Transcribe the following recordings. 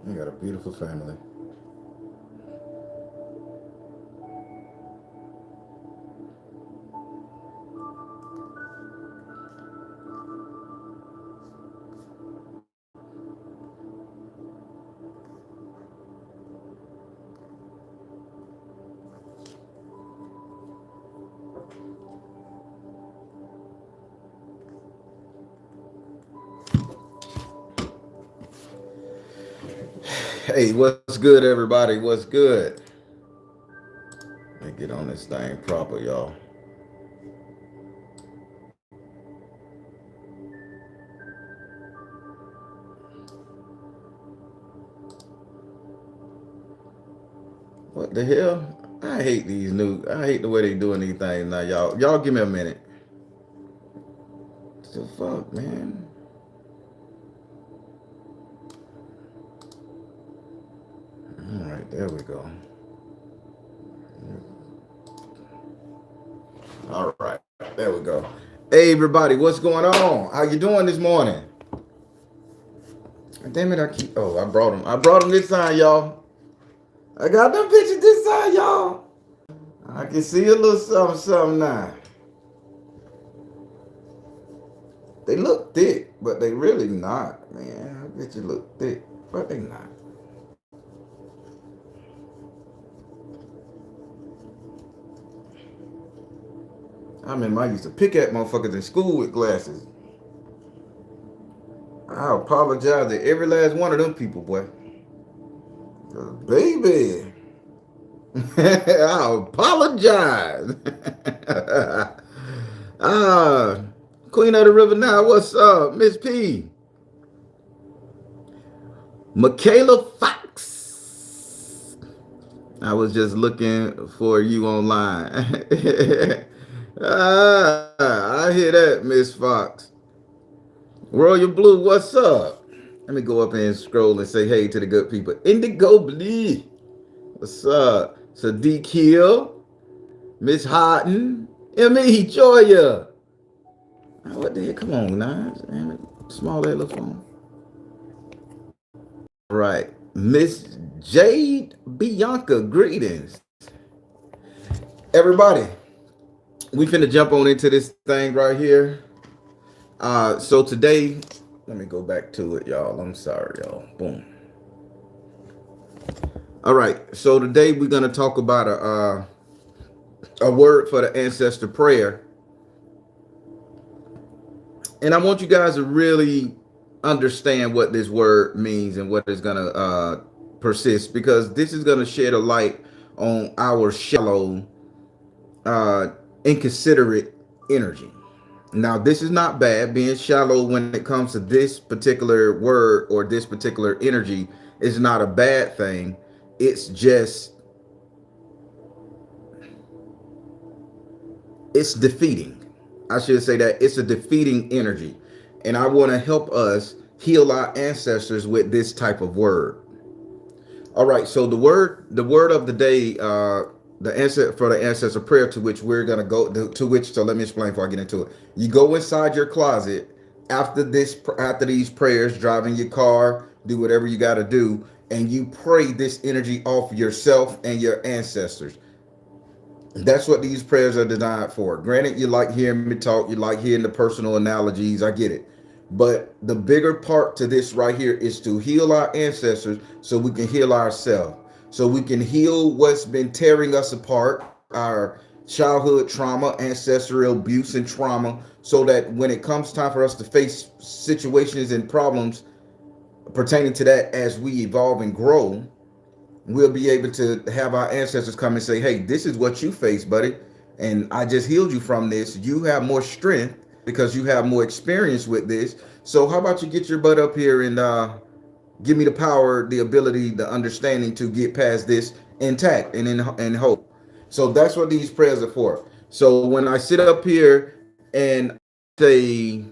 You got a beautiful family. Hey, what's good, everybody? What's good? Let me get on this thing proper, y'all. What the hell? I hate these new. I hate the way they doing these things now, y'all. Y'all, give me a minute. What the fuck, man? All right, there we go. All right, there we go. Hey, everybody, what's going on? How you doing this morning? Damn it, I keep. Oh, I brought them. I brought them this time, y'all. I got them pictures this time, y'all. I can see a little something, something now. They look thick, but they really not, man. I bet you look thick, but they not. I remember I used to pick at motherfuckers in school with glasses. I apologize to every last one of them people, boy. Baby. I apologize. Ah, Queen of the River now, what's up, Miss P? Michaela Fox. I was just looking for you online. I hear that, Miss Fox. Royal Blue, what's up? Let me go up and scroll and say hey to the good people. Indigo Blue, what's up? Sadiq Hill, Miss Houghton, M.E. Joya. What the hell? Come on, Nines. Damn it. Small little phone. Right. Miss Jade Bianca, greetings. Everybody, we finna jump on into this thing right here. So today, let me go back to it, y'all. I'm sorry, y'all. Boom. All right. So today we're gonna talk about a word for the ancestor prayer, and I want you guys to really understand what this word means and what is gonna persist, because this is gonna shed a light on our shallow, uh, inconsiderate energy. Now, this is not bad. Being shallow when it comes to this particular word or this particular energy is not a bad thing. It's just, it's defeating. I should say that it's a defeating energy. And I want to help us heal our ancestors with this type of word. All right, so the word of the day, the answer for the ancestor prayer, to which we're gonna go to which. So let me explain before I get into it. You go inside your closet after these prayers, driving your car, do whatever you got to do, and you pray this energy off yourself and your ancestors. That's what these prayers are designed for. Granted, you like hearing me talk, you like hearing the personal analogies. I get it. But the bigger part to this right here is to heal our ancestors so we can heal ourselves. So we can heal what's been tearing us apart, our childhood trauma, ancestral abuse and trauma, so that when it comes time for us to face situations and problems pertaining to that as we evolve and grow, we'll be able to have our ancestors come and say, hey, this is what you face, buddy. And I just healed you from this. You have more strength because you have more experience with this. So how about you get your butt up here and give me the power, the ability, the understanding to get past this intact and in hope. So that's what these prayers are for. So when I sit up here and say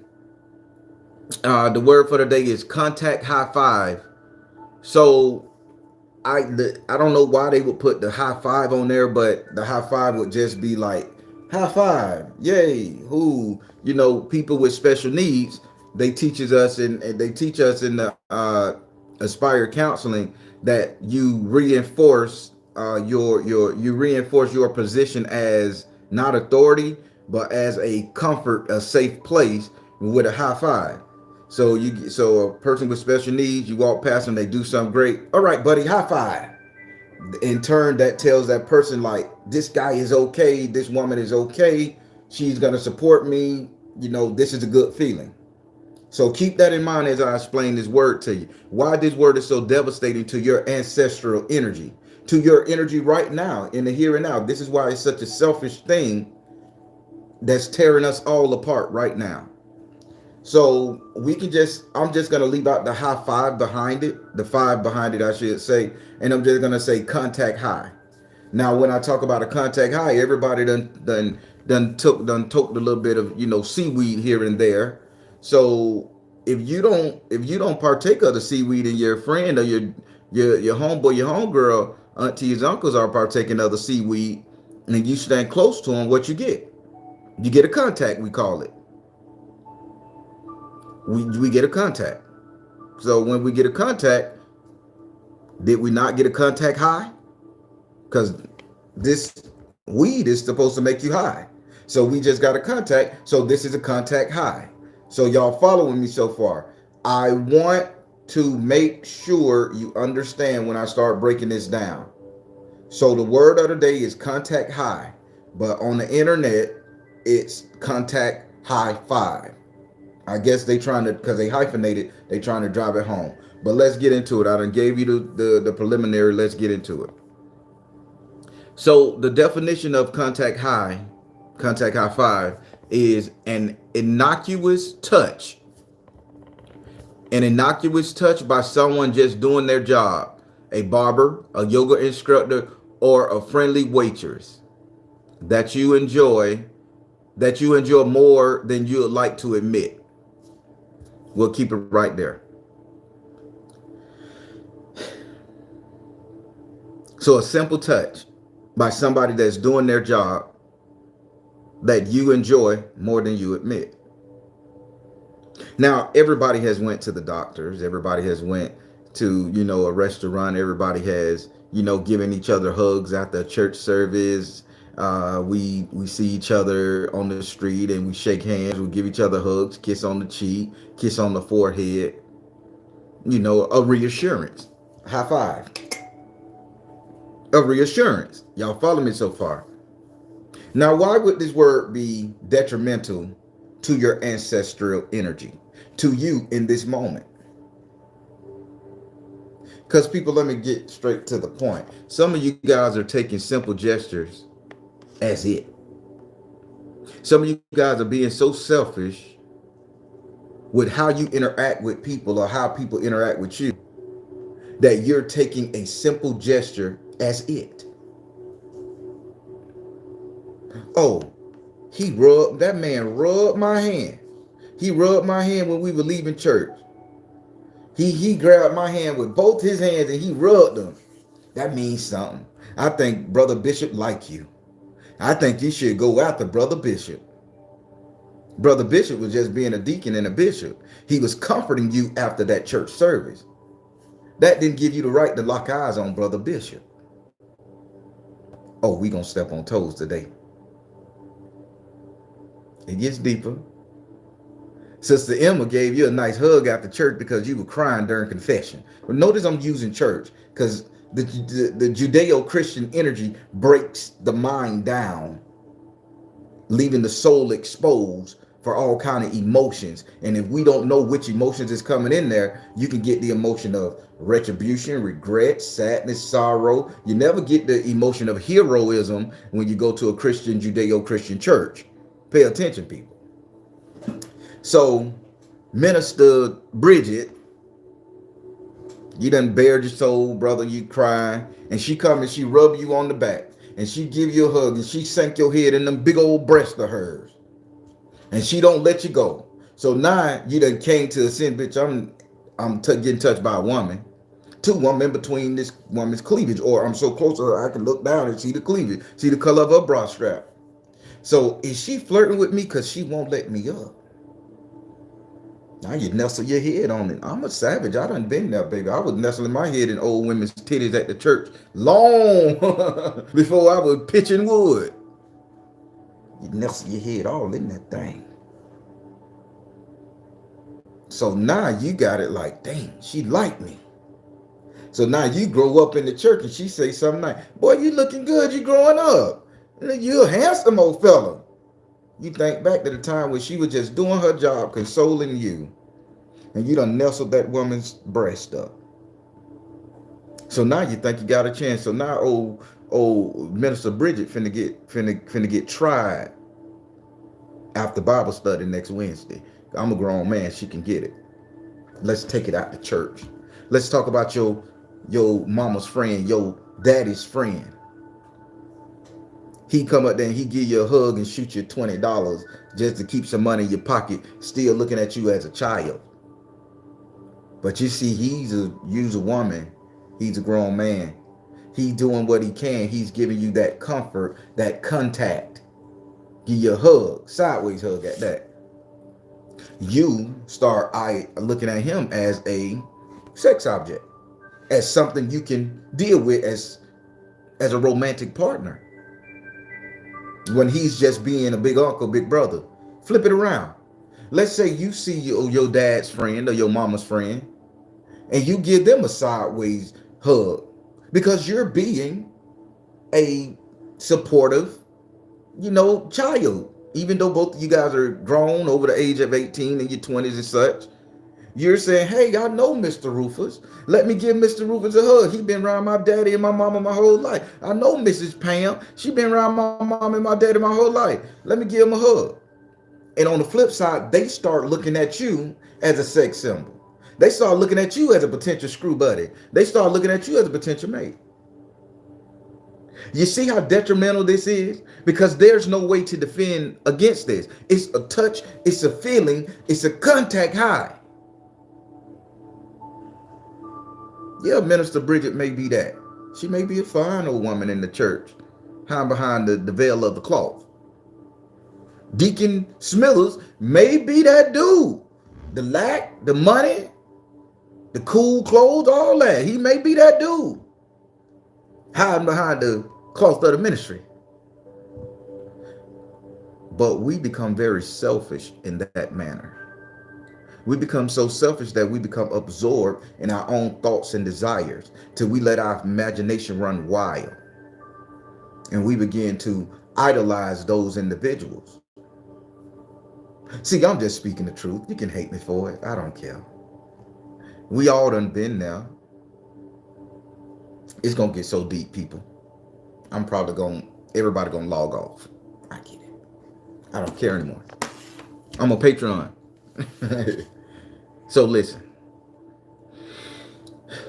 the word for the day is contact high five. So I don't know why they would put the high five on there, but the high five would just be like high five, yay, who, people with special needs. They teach us in the Aspire Counseling, that you reinforce you reinforce your position as not authority, but as a comfort, a safe place with a high five. So a person with special needs, you walk past them, they do something great. All right, buddy, high five. In turn, that tells that person like, this guy is okay, this woman is okay, she's gonna support me. This is a good feeling. So keep that in mind as I explain this word to you. Why this word is so devastating to your ancestral energy, to your energy right now, in the here and now. This is why it's such a selfish thing that's tearing us all apart right now. So I'm just going to leave out the high five behind it, the five behind it, I should say. And I'm just going to say contact high. Now, when I talk about a contact high, everybody done took a little bit of seaweed here and there. So if you don't partake of the seaweed, and your friend or your homeboy, your homegirl, aunties, uncles are partaking of the seaweed, and you stand close to them, what you get? You get a contact. We call it. We get a contact. So when we get a contact, did we not get a contact high? Because this weed is supposed to make you high. So we just got a contact. So this is a contact high. So y'all following me so far? I want to make sure you understand when I start breaking this down. So the word of the day is contact high, but on the internet, it's contact high five. I guess they trying to, because they hyphenated, they trying to drive it home. But let's get into it. I done gave you the preliminary. Let's get into it. So the definition of contact high five, is an innocuous touch. An innocuous touch by someone just doing their job. A barber, a yoga instructor, or a friendly waitress that you enjoy, more than you would like to admit. We'll keep it right there. So a simple touch by somebody that's doing their job that you enjoy more than you admit. Now, everybody has went to the doctors. Everybody has went to, a restaurant. Everybody has, given each other hugs after a church service. We see each other on the street and we shake hands. We give each other hugs, kiss on the cheek, kiss on the forehead. A reassurance. High five. A reassurance. Y'all follow me so far? Now, why would this word be detrimental to your ancestral energy, to you in this moment? Because people, let me get straight to the point. Some of you guys are taking simple gestures as it. Some of you guys are being so selfish with how you interact with people or how people interact with you that you're taking a simple gesture as it. Oh, that man rubbed my hand. He rubbed my hand when we were leaving church. He grabbed my hand with both his hands and he rubbed them. That means something. I think Brother Bishop like you. I think you should go after Brother Bishop. Brother Bishop was just being a deacon and a bishop. He was comforting you after that church service. That didn't give you the right to lock eyes on Brother Bishop. Oh, we gonna step on toes today. It gets deeper. Sister Emma gave you a nice hug after church because you were crying during confession. But notice I'm using church because the Judeo-Christian energy breaks the mind down, leaving the soul exposed for all kind of emotions. And if we don't know which emotions is coming in there, you can get the emotion of retribution, regret, sadness, sorrow. You never get the emotion of heroism when you go to a Christian, Judeo-Christian church. Pay attention, people. So, Minister Bridget, you done bared your soul, brother, you crying, and she come and she rub you on the back, and she give you a hug, and she sank your head in them big old breasts of hers, and she don't let you go. So now you done came to a sin, bitch. I'm getting touched by a woman. Two women between this woman's cleavage, or I'm so close to her I can look down and see the cleavage, see the color of her bra strap. So is she flirting with me because she won't let me up? Now you nestle your head on it. I'm a savage. I done been there, baby. I was nestling my head in old women's titties at the church long before I was pitching wood. You nestle your head all in that thing. So now you got it like, dang, she liked me. So now you grow up in the church and she say something like, boy, you looking good. You growing up. You a handsome old fella. You think back to the time when she was just doing her job, consoling you, and you done nestled that woman's breast up. So now you think you got a chance. So now old Minister Bridget finna get tried after Bible study next Wednesday. I'm a grown man. She can get it. Let's take it out to church. Let's talk about your mama's friend, your daddy's friend. He come up there and he give you a hug and shoot you $20 just to keep some money in your pocket, still looking at you as a child. But you see, he's a woman. He's a grown man. He's doing what he can. He's giving you that comfort, that contact. Give you a hug, sideways hug at that. You start looking at him as a sex object, as something you can deal with as a romantic partner. When he's just being a big uncle, big brother. Flip it around. Let's say you see your dad's friend or your mama's friend, and you give them a sideways hug because you're being a supportive, child. Even though both of you guys are grown over the age of 18 in your 20s and such, you're saying, hey, I know Mr. Rufus. Let me give Mr. Rufus a hug. He been around my daddy and my mama my whole life. I know Mrs. Pam. She been around my mom and my daddy my whole life. Let me give him a hug. And on the flip side, they start looking at you as a sex symbol. They start looking at you as a potential screw buddy. They start looking at you as a potential mate. You see how detrimental this is? Because there's no way to defend against this. It's a touch, it's a feeling, it's a contact high. Yeah, Minister Bridget may be that. She may be a fine old woman in the church, hiding behind the veil of the cloth. Deacon Smithers may be that dude. The lack, the money, the cool clothes, all that. He may be that dude, hiding behind the cloth of the ministry. But we become very selfish in that manner. We become so selfish that we become absorbed in our own thoughts and desires till we let our imagination run wild. And we begin to idolize those individuals. See, I'm just speaking the truth. You can hate me for it. I don't care. We all done been there. It's going to get so deep, people. Everybody going to log off. I get it. I don't care anymore. I'm a Patreon. So listen,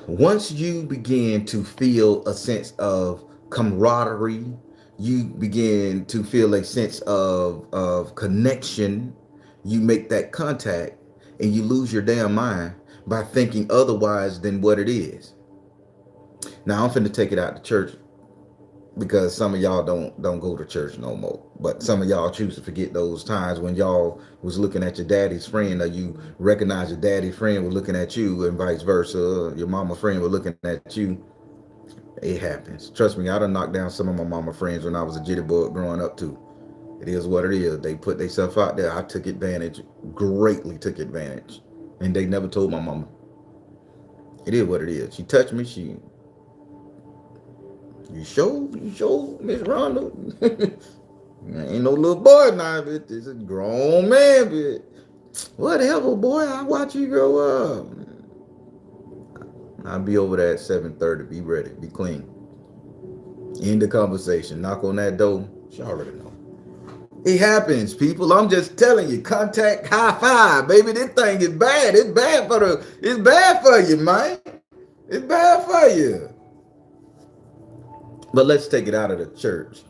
once you begin to feel a sense of camaraderie, you begin to feel a sense of connection, you make that contact and you lose your damn mind by thinking otherwise than what it is. Now I'm finna take it out to church because some of y'all don't go to church no more. But some of y'all choose to forget those times when y'all was looking at your daddy's friend, or you recognize your daddy's friend was looking at you, and vice versa. Your mama friend was looking at you. It happens. Trust me, I done knocked down some of my mama friends when I was a jitterbug growing up too. It is what it is. They put themselves out there. I took advantage, greatly took advantage. And they never told my mama. It is what it is. She touched me, You sure, Miss Rhonda? Ain't no little boy now, but it's a grown man, but whatever, boy, I watch you grow up. I'll be over there at 7:30. Be ready, be clean. End the conversation. Knock on that door. She already know. It happens, people. I'm just telling you. Contact high five, baby. This thing is bad. It's bad for you, man. It's bad for you. But let's take it out of the church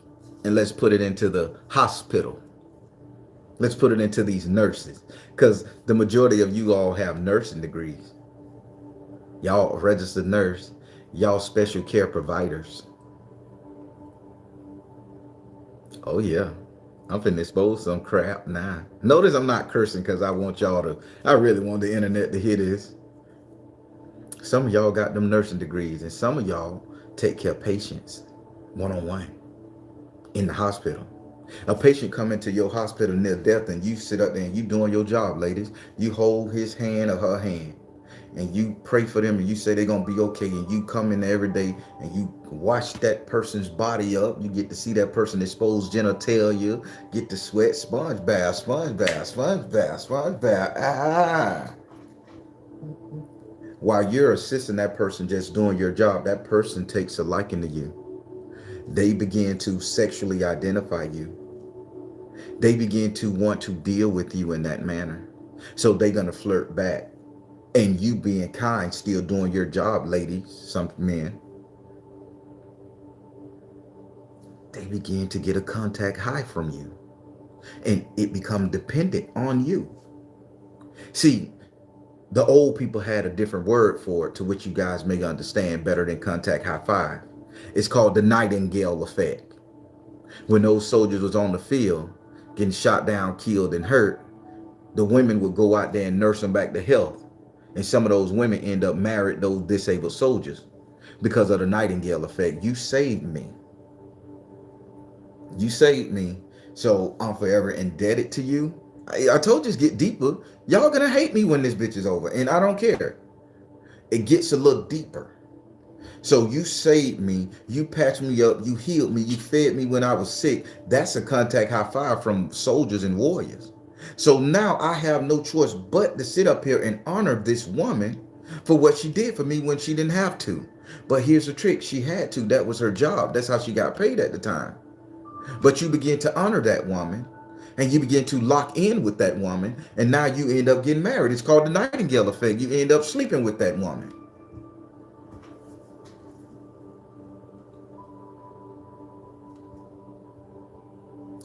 and let's put it into the hospital. Let's put it into these nurses, because the majority of you all have nursing degrees. Y'all registered nurse. Y'all special care providers. Oh, yeah. I'm finna expose some crap now. Notice I'm not cursing because I want y'all to, I really want the internet to hear this. Some of y'all got them nursing degrees, and some of y'all take care of patients one on one in the hospital. A patient come into your hospital near death, and you sit up there and you doing your job, ladies. You hold his hand or her hand, and you pray for them, and you say they're gonna be okay. And you come in there every day, and you wash that person's body up. You get to see that person exposed genitalia, get to sweat, sponge bath, sponge bath, sponge bath, sponge bath. While you're assisting that person just doing your job, that person takes a liking to you. They begin to sexually identify you. They begin to want to deal with you in that manner. So they're going to flirt back. And you being kind, still doing your job, ladies, some men, they begin to get a contact high from you. And it becomes dependent on you. See, the old people had a different word for it to which you guys may understand better than contact high five. It's called the Nightingale effect. When those soldiers was on the field, getting shot down, killed, and hurt, the women would go out there and nurse them back to health. And some of those women end up married those disabled soldiers because of the Nightingale effect. You saved me. You saved me. So I'm forever indebted to you. I told you to get deeper. Y'all gonna hate me when this bitch is over. And I don't care. It gets a little deeper. So you saved me, you patched me up, you healed me, you fed me when I was sick. That's a contact high five from soldiers and warriors. So now I have no choice but to sit up here and honor this woman for what she did for me when she didn't have to. But here's the trick, she had to. That was her job. That's how she got paid at the time. But you begin to honor that woman, and you begin to lock in with that woman, and now you end up getting married. It's called the Nightingale effect. You end up sleeping with that woman.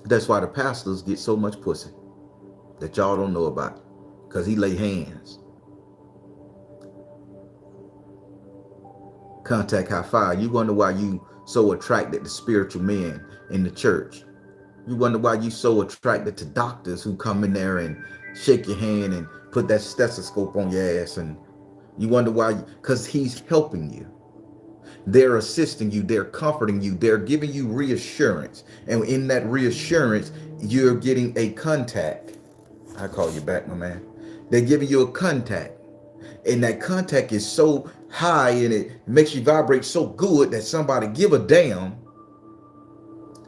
That's why the pastors get so much pussy that y'all don't know about, because he lay hands. Contact high five. You wonder why you so attracted to spiritual men in the church. You wonder why you so attracted to doctors who come in there and shake your hand and put that stethoscope on your ass. And you wonder why, because he's helping you. They're assisting you, they're comforting you, they're giving you reassurance. And in that reassurance, you're getting a contact. I call you back, my man. They're giving you a contact. And that contact is so high and it makes you vibrate so good that somebody give a damn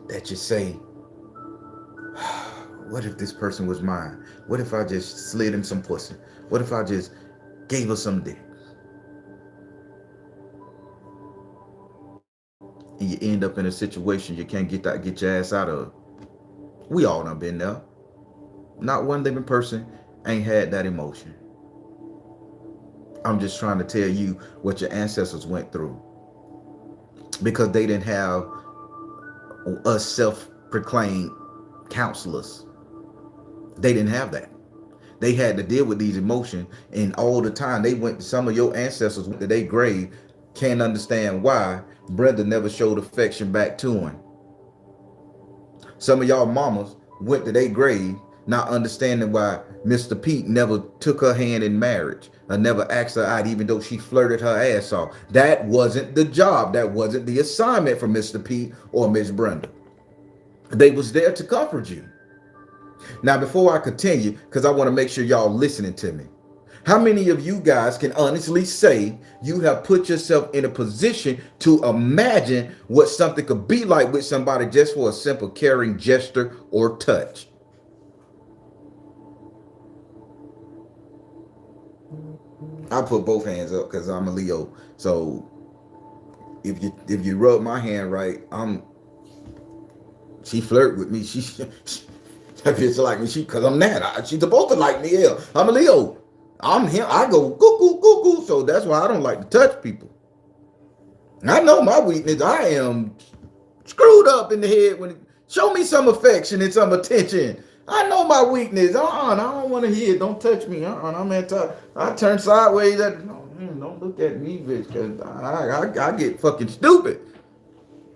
that you say, what if this person was mine? What if I just slid him some pussy? What if I just gave her some dick? And you end up in a situation you can't get your ass out of. We all done been there. Not one living person ain't had that emotion. I'm just trying to tell you what your ancestors went through, because they didn't have us self-proclaimed counselors. They didn't have that. They had to deal with these emotions, and all the time they went to, some of your ancestors went to their grave, can't understand why Brenda never showed affection back to him. Some of y'all mamas went to their grave not understanding why Mr. Pete never took her hand in marriage or never asked her out, even though she flirted her ass off. That wasn't the job. That wasn't the assignment for Mr. Pete or Miss Brenda. They was there to comfort you. Now, before I continue, because I want to make sure y'all listening to me, how many of you guys can honestly say you have put yourself in a position to imagine what something could be like with somebody just for a simple caring gesture or touch? I put both hands up because I'm a Leo. So if you rub my hand right, she flirt with me. She that bitch like me. Because I'm that. She's supposed to like me. Yeah, I'm a Leo. I'm him. I go cuckoo cuckoo. So that's why I don't like to touch people. I know my weakness. I am screwed up in the head. Show me some affection and some attention. I know my weakness. I don't want to hear it. Don't touch me. I'm I turn sideways. Don't look at me, bitch, because I get fucking stupid.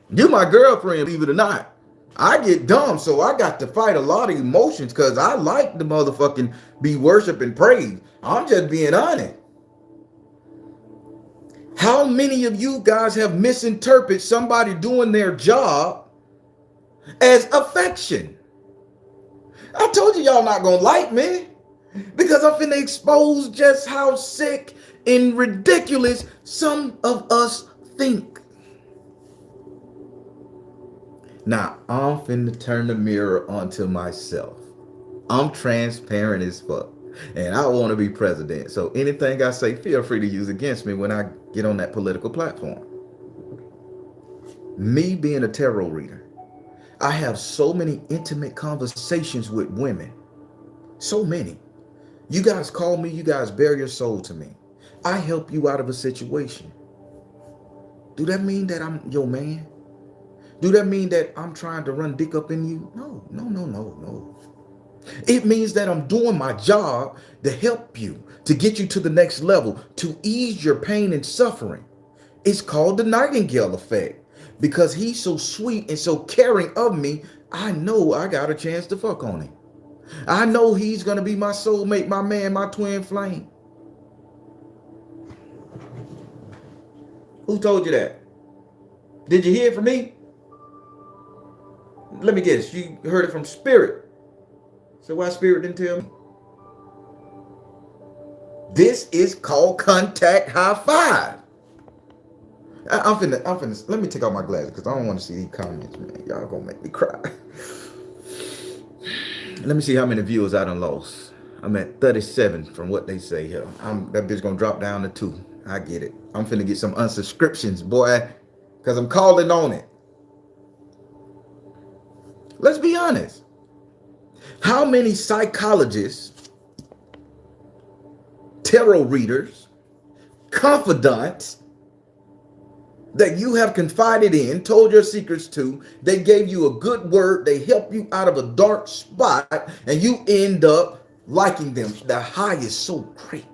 You my girlfriend, believe it or not. I get dumb, so I got to fight a lot of emotions because I like the motherfucking be worship and praise. I'm just being honest. How many of you guys have misinterpreted somebody doing their job as affection? I told you y'all not gonna like me because I'm finna expose just how sick and ridiculous some of us think. Now, I'm finna turn the mirror onto myself. I'm transparent as fuck. And I want to be president. So anything I say, feel free to use against me when I get on that political platform. Me being a tarot reader, I have so many intimate conversations with women. So many. You guys call me, you guys bare your soul to me. I help you out of a situation. Do that mean that I'm your man? Do that mean that I'm trying to run dick up in you? No, no, no, no, no. It means that I'm doing my job to help you, to get you to the next level, to ease your pain and suffering. It's called the Nightingale effect. Because he's so sweet and so caring of me, I know I got a chance to fuck on him. I know he's going to be my soulmate, my man, my twin flame. Who told you that? Did you hear it from me? Let me guess, you heard it from Spirit. So why Spirit didn't tell me? This is called contact high five. I'm finna, let me take off my glasses because I don't want to see these comments, man. Y'all gonna make me cry. Let me see how many viewers I done lost. I'm at 37 from what they say here. That bitch gonna drop down to 2. I get it. I'm finna get some unsubscriptions, boy, because I'm calling on it. Let's be honest. How many psychologists, tarot readers, confidants that you have confided in, told your secrets to, they gave you a good word, they help you out of a dark spot, and you end up liking them? The high is so great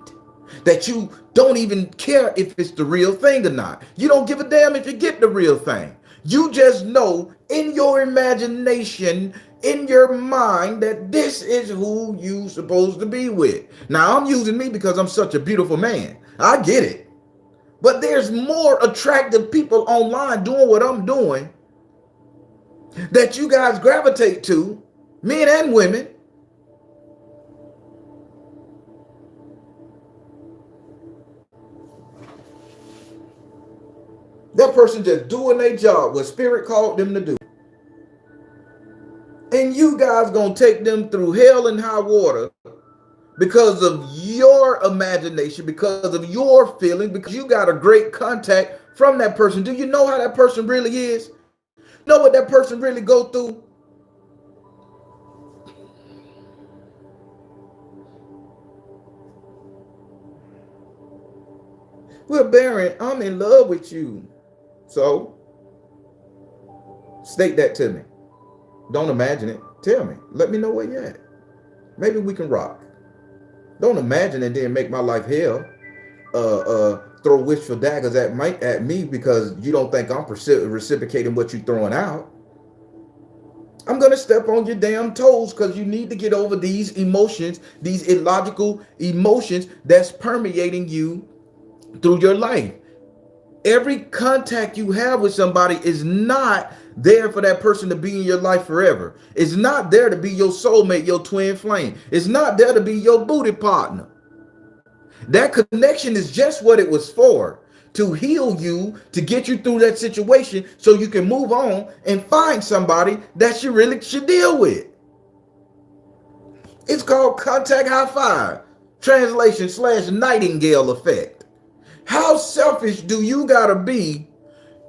that you don't even care if it's the real thing or not. You don't give a damn if you get the real thing. You just know in your imagination, in your mind, that this is who you supposed to be with. Now, I'm using me because I'm such a beautiful man. I get it. But there's more attractive people online doing what I'm doing that you guys gravitate to, men and women. That person just doing their job, what Spirit called them to do. And you guys gonna take them through hell and high water because of your imagination, because of your feeling, because you got a great contact from that person. Do you know how that person really is? Know what that person really go through? Well, Baron, I'm in love with you. So, state that to me. Don't imagine it. Tell me. Let me know where you're at. Maybe we can rock. Don't imagine and then make my life hell. Throw wishful daggers at me because you don't think I'm reciprocating what you're throwing out. I'm going to step on your damn toes because you need to get over these emotions, these illogical emotions that's permeating you through your life. Every contact you have with somebody is not there for that person to be in your life forever. It's not there to be your soulmate, your twin flame. It's not there to be your booty partner. That connection is just what it was for, to heal you, to get you through that situation so you can move on and find somebody that you really should deal with. It's called contact high five, translation / Nightingale effect. How selfish do you gotta be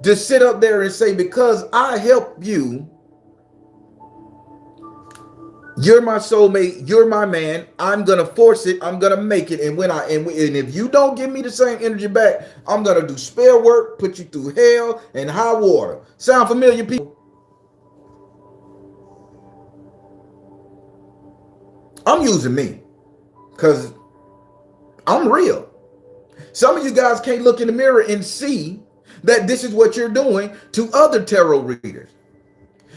to sit up there and say, because I help you, you're my soulmate, you're my man, I'm gonna force it, I'm gonna make it, and if you don't give me the same energy back, I'm gonna do spell work, put you through hell and high water. Sound familiar, people? I'm using me because I'm real. Some of you guys can't look in the mirror and see that this is what you're doing to other tarot readers.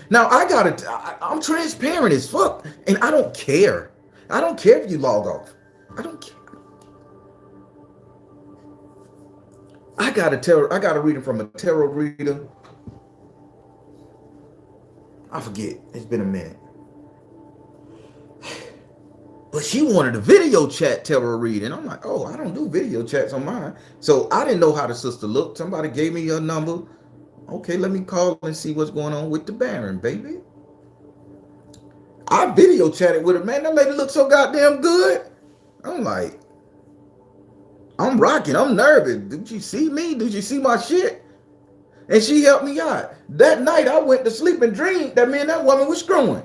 Now I'm transparent as fuck, and I don't care. I don't care if you log off. I don't care. I got a reading from a tarot reader. I forget. It's been a minute. But she wanted a video chat tarot reading. I'm like, oh, I don't do video chats on mine. So I didn't know how the sister looked. Somebody gave me her number. Okay, let me call and see what's going on with the Baron, baby. I video chatted with her, man. That lady looked so goddamn good. I'm like, I'm rocking. I'm nervous. Did you see me? Did you see my shit? And she helped me out. That night, I went to sleep and dreamed that me and that woman was screwing.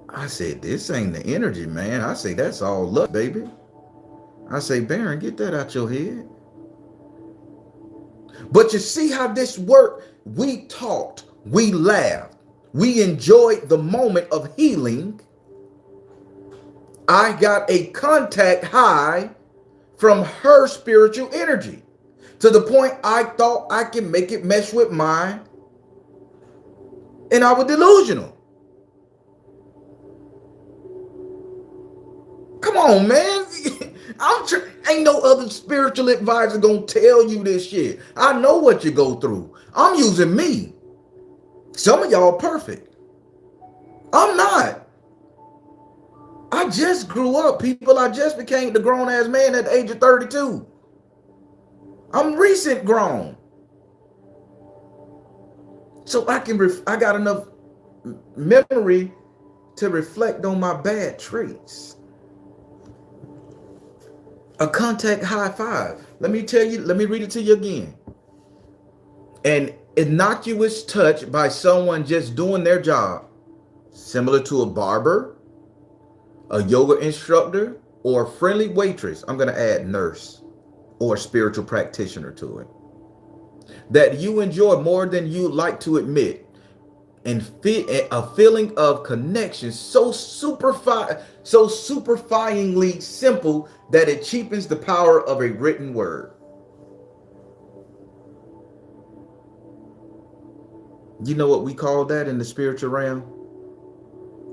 I said, this ain't the energy, man. I say, that's all luck, baby. I say, Baron, get that out your head. But you see how this worked? We talked, we laughed, we enjoyed the moment of healing. I got a contact high from her spiritual energy to the point I thought I can make it mesh with mine, and I was delusional. Come on, man. Ain't no other spiritual advisor gonna tell you this shit. I know what you go through. I'm using me. Some of y'all perfect. I'm not. I just grew up, people. I just became the grown-ass man at the age of 32. I'm recent grown. So I got enough memory to reflect on my bad traits. A contact high five. Let me read it to you again. An innocuous touch by someone just doing their job, similar to a barber, a yoga instructor, or a friendly waitress. I'm going to add nurse or spiritual practitioner to it. That you enjoy more than you like to admit. And a feeling of connection so superfyingly simple that it cheapens the power of a written word. You know what we call that in the spiritual realm?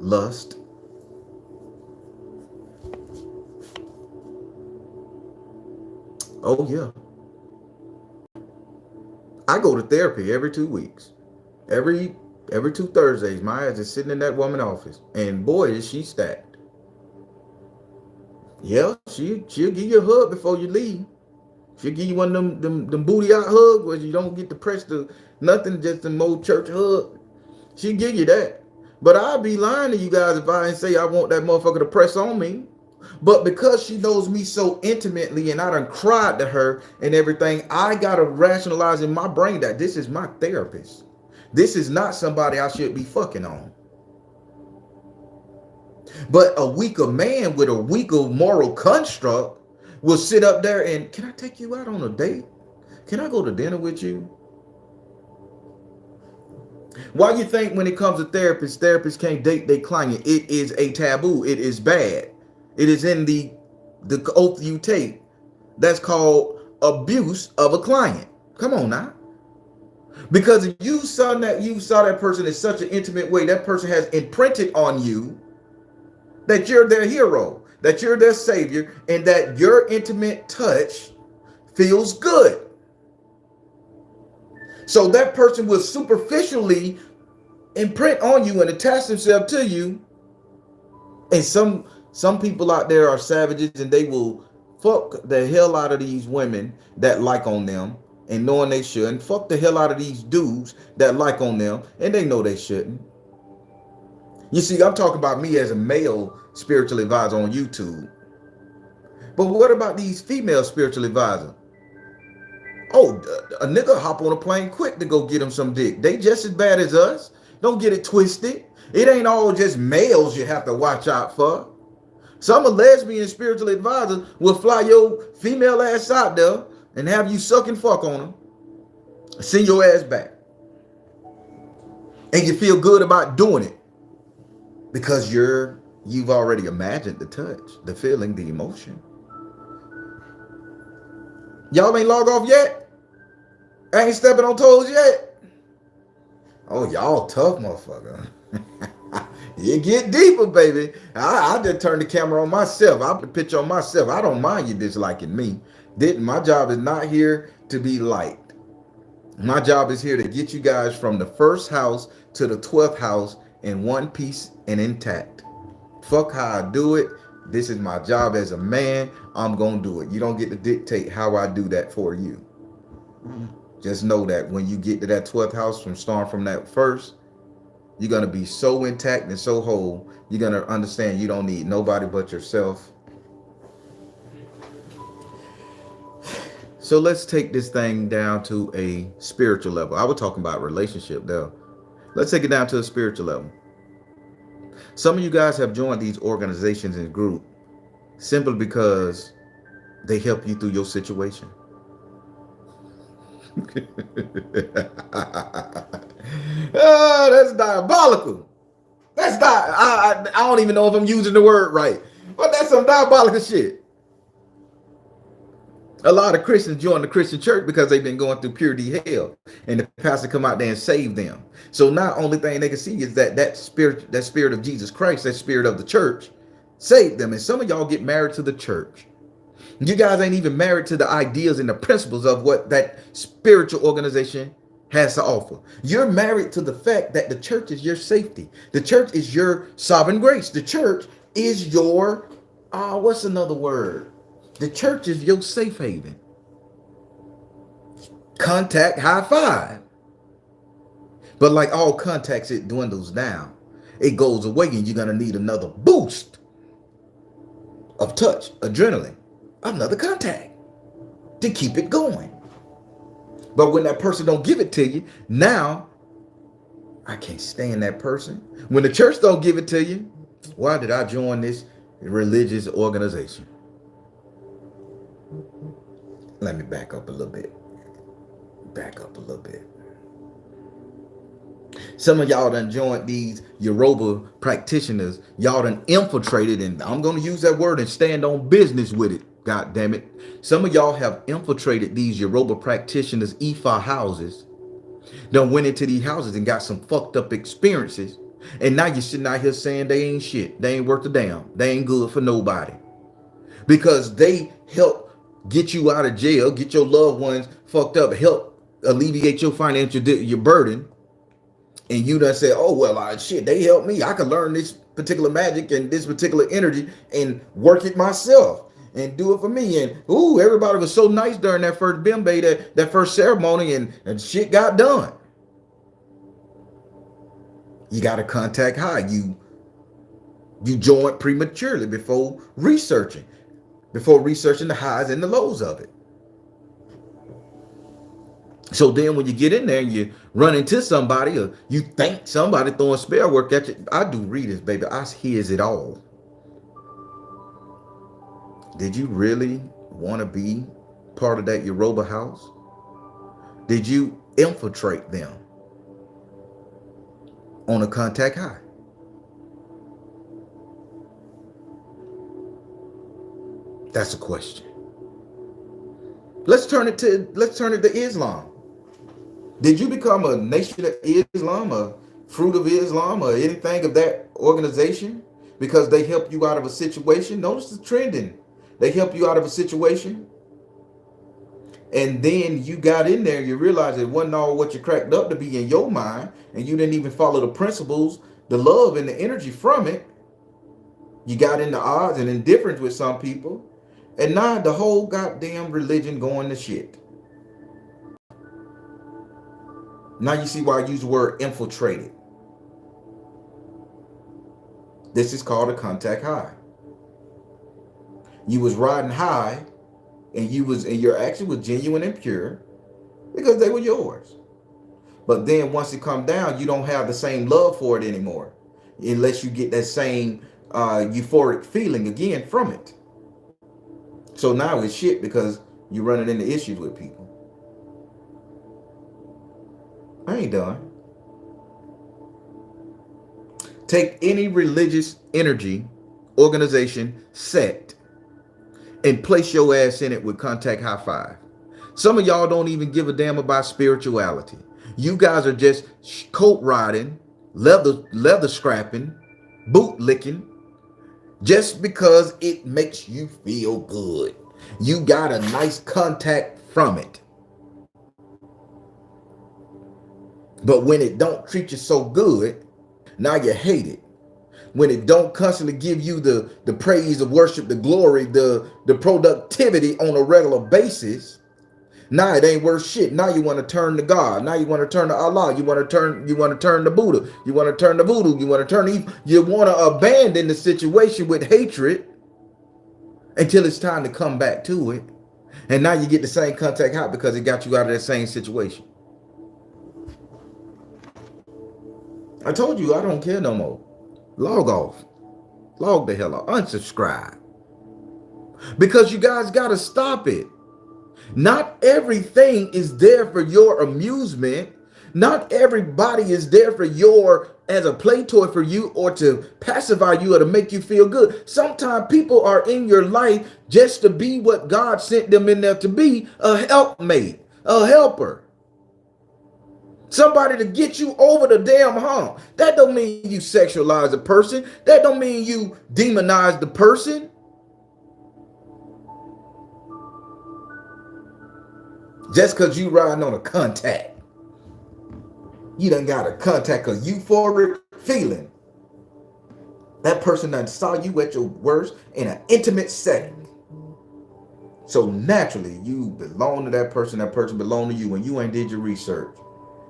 Lust. Oh yeah. I go to therapy every 2 weeks. Every 2 Thursdays, my ass is sitting in that woman's office, and boy, is she stacked. Yeah, she'll give you a hug before you leave. She'll give you one of them booty out hugs where you don't get to press the nothing, just an old church hug. She'll give you that. But I'd be lying to you guys if I didn't say I want that motherfucker to press on me. But because she knows me so intimately and I done cried to her and everything, I gotta rationalize in my brain that this is my therapist. This is not somebody I should be fucking on. But a weaker man with a weaker moral construct will sit up there and, can I take you out on a date? Can I go to dinner with you? Why you think when it comes to therapists can't date their client? It is a taboo. It is bad. It is in the oath you take. That's called abuse of a client. Come on now. Because if you saw that person in such an intimate way, that person has imprinted on you that you're their hero, that you're their savior, and that your intimate touch feels good. So that person will superficially imprint on you and attach themselves to you. And some people out there are savages, and they will fuck the hell out of these women that like on them and knowing they shouldn't. Fuck the hell out of these dudes that like on them and they know they shouldn't. You see, I'm talking about me as a male spiritual advisor on YouTube. But what about these female spiritual advisors? Oh, a nigga hop on a plane quick to go get him some dick. They just as bad as us. Don't get it twisted. It ain't all just males you have to watch out for. Some lesbian spiritual advisors will fly your female ass out there and have you suck and fuck on them. Send your ass back. And you feel good about doing it. Because you've already imagined the touch, the feeling, the emotion. Y'all ain't log off yet? I ain't stepping on toes yet. Oh, y'all tough motherfucker. You get deeper, baby. I just turn the camera on myself. I put the picture on myself. I don't mind you disliking me. My job is not here to be liked. My job is here to get you guys from the first house to the 12th house in one piece and intact. Fuck how I do it. This is my job as a man. I'm going to do it. You don't get to dictate how I do that for you. Just know that when you get to that 12th house from starting from that first, you're going to be so intact and so whole. You're going to understand you don't need nobody but yourself. So let's take this thing down to a spiritual level. I was talking about relationship though. Let's take it down to a spiritual level. Some of you guys have joined these organizations and groups simply because they help you through your situation. Oh, that's diabolical. That's I don't even know if I'm using the word right, but that's some diabolical shit. A lot of Christians join the Christian church because they've been going through purity hell, and the pastor come out there and save them. So now only thing they can see is that spirit of Jesus Christ, that spirit of the church, saved them. And some of y'all get married to the church. You guys ain't even married to the ideas and the principles of what that spiritual organization has to offer. You're married to the fact that the church is your safety. The church is your sovereign grace. The church is your, what's another word? The church is your safe haven. Contact, high five. But like all contacts, it dwindles down. It goes away and you're going to need another boost of touch, adrenaline, another contact to keep it going. But when that person don't give it to you, now I can't stand that person. When the church don't give it to you, why did I join this religious organization? Let me back up a little bit. Some of y'all done joined these Yoruba practitioners. Y'all done infiltrated, and I'm going to use that word and stand on business with it. God damn it. Some of y'all have infiltrated these Yoruba practitioners' Ifa houses. Done went into these houses and got some fucked up experiences. And now you're sitting out here saying they ain't shit. They ain't worth a damn. They ain't good for nobody. Because they help get you out of jail, get your loved ones fucked up, help alleviate your your burden. And you done say, oh, well, shit, they helped me. I can learn this particular magic and this particular energy and work it myself and do it for me. And, ooh, everybody was so nice during that first bimbe, that first ceremony, and shit got done. You got to contact high. You joined prematurely before researching the highs and the lows of it. So then when you get in there and you run into somebody, or you think somebody throwing spell work at you, I do readings, baby. I hears it all. Did you really want to be part of that Yoruba house? Did you infiltrate them on a contact high? That's a question. Let's turn it to Islam. Did you become a nation of Islam, a fruit of Islam, or anything of that organization because they help you out of a situation? Notice the trending. They help you out of a situation. And then you got in there, you realize it wasn't all what you cracked up to be in your mind, and you didn't even follow the principles, the love and the energy from it. You got into odds and indifference with some people. And now the whole goddamn religion going to shit. Now you see why I use the word infiltrated. This is called a contact high. You was riding high, and your action was genuine and pure because they were yours. But then once it come down, you don't have the same love for it anymore, unless you get that same euphoric feeling again from it. So now it's shit because you're running into issues with people. I ain't done. Take any religious energy, organization, sect, and place your ass in it with contact high five. Some of y'all don't even give a damn about spirituality. You guys are just coat riding, leather scrapping, boot licking, just because it makes you feel good. You got a nice contact from it. But when it don't treat you so good, now you hate it. When it don't constantly give you the praise, the worship, the glory, the productivity on a regular basis, now it ain't worth shit. Now you want to turn to God. Now you want to turn to Allah. You want to turn to Buddha. You want to turn to voodoo. You want to turn to, you want to abandon the situation with hatred until it's time to come back to it. And now you get the same contact hot because it got you out of that same situation. I told you I don't care no more. Log off. Log the hell off. Unsubscribe. Because you guys got to stop it. Not everything is there for your amusement. Not everybody is there for your, as a play toy for you, or to pacify you, or to make you feel good. Sometimes people are in your life just to be what God sent them in there to be, a helpmate, a helper. Somebody to get you over the damn hump. That don't mean you sexualize a person. That don't mean you demonize the person. Just because you riding on a contact. You done got a contact because euphoric feeling. That person done saw you at your worst in an intimate setting. So naturally, you belong to that person belong to you, and you ain't did your research.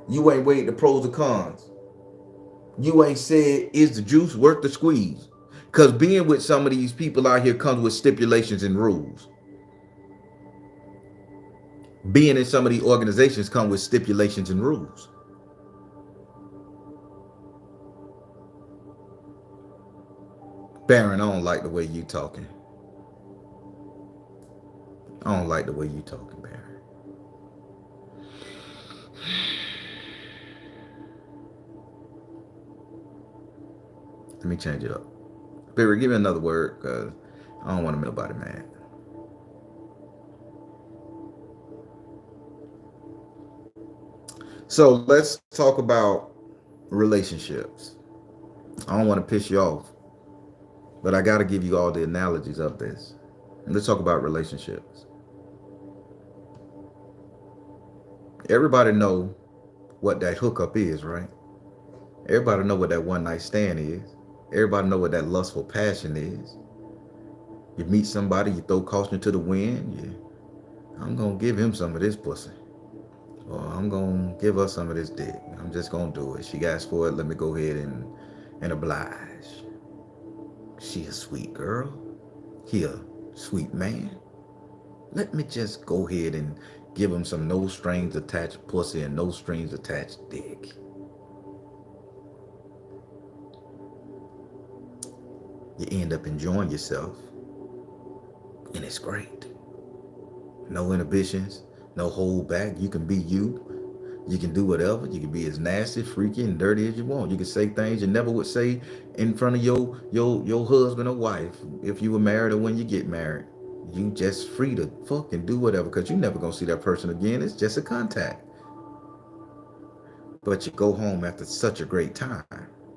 You ain't weighed the pros and cons. You ain't said, is the juice worth the squeeze? Because being with some of these people out here comes with stipulations and rules. Being in some of these organizations come with stipulations and rules. Baron, I don't like the way you talking. I don't like the way you talking, Baron. Let me change it up. Barry, give me another word, because I don't want to make nobody mad. So let's talk about relationships. I don't want to piss you off, but I got to give you all the analogies of this. And let's talk about relationships. Everybody know what that hookup is, right? Everybody know what that one night stand is. Everybody know what that lustful passion is. You meet somebody, you throw caution to the wind. I'm going to give him some of this pussy. Or I'm going to give her some of this dick. I'm just going to do it. She asked for it. Let me go ahead and oblige. She a sweet girl. He a sweet man. Let me just go ahead and give him some no strings attached pussy and no strings attached dick. You end up enjoying yourself. And it's great. No inhibitions, no hold back. You can be you. You can do whatever. You can be as nasty, freaky, and dirty as you want. You can say things you never would say in front of your husband or wife if you were married or when you get married. You just free to fucking do whatever, because you never gonna see that person again. It's just a contact. But you go home after such a great time,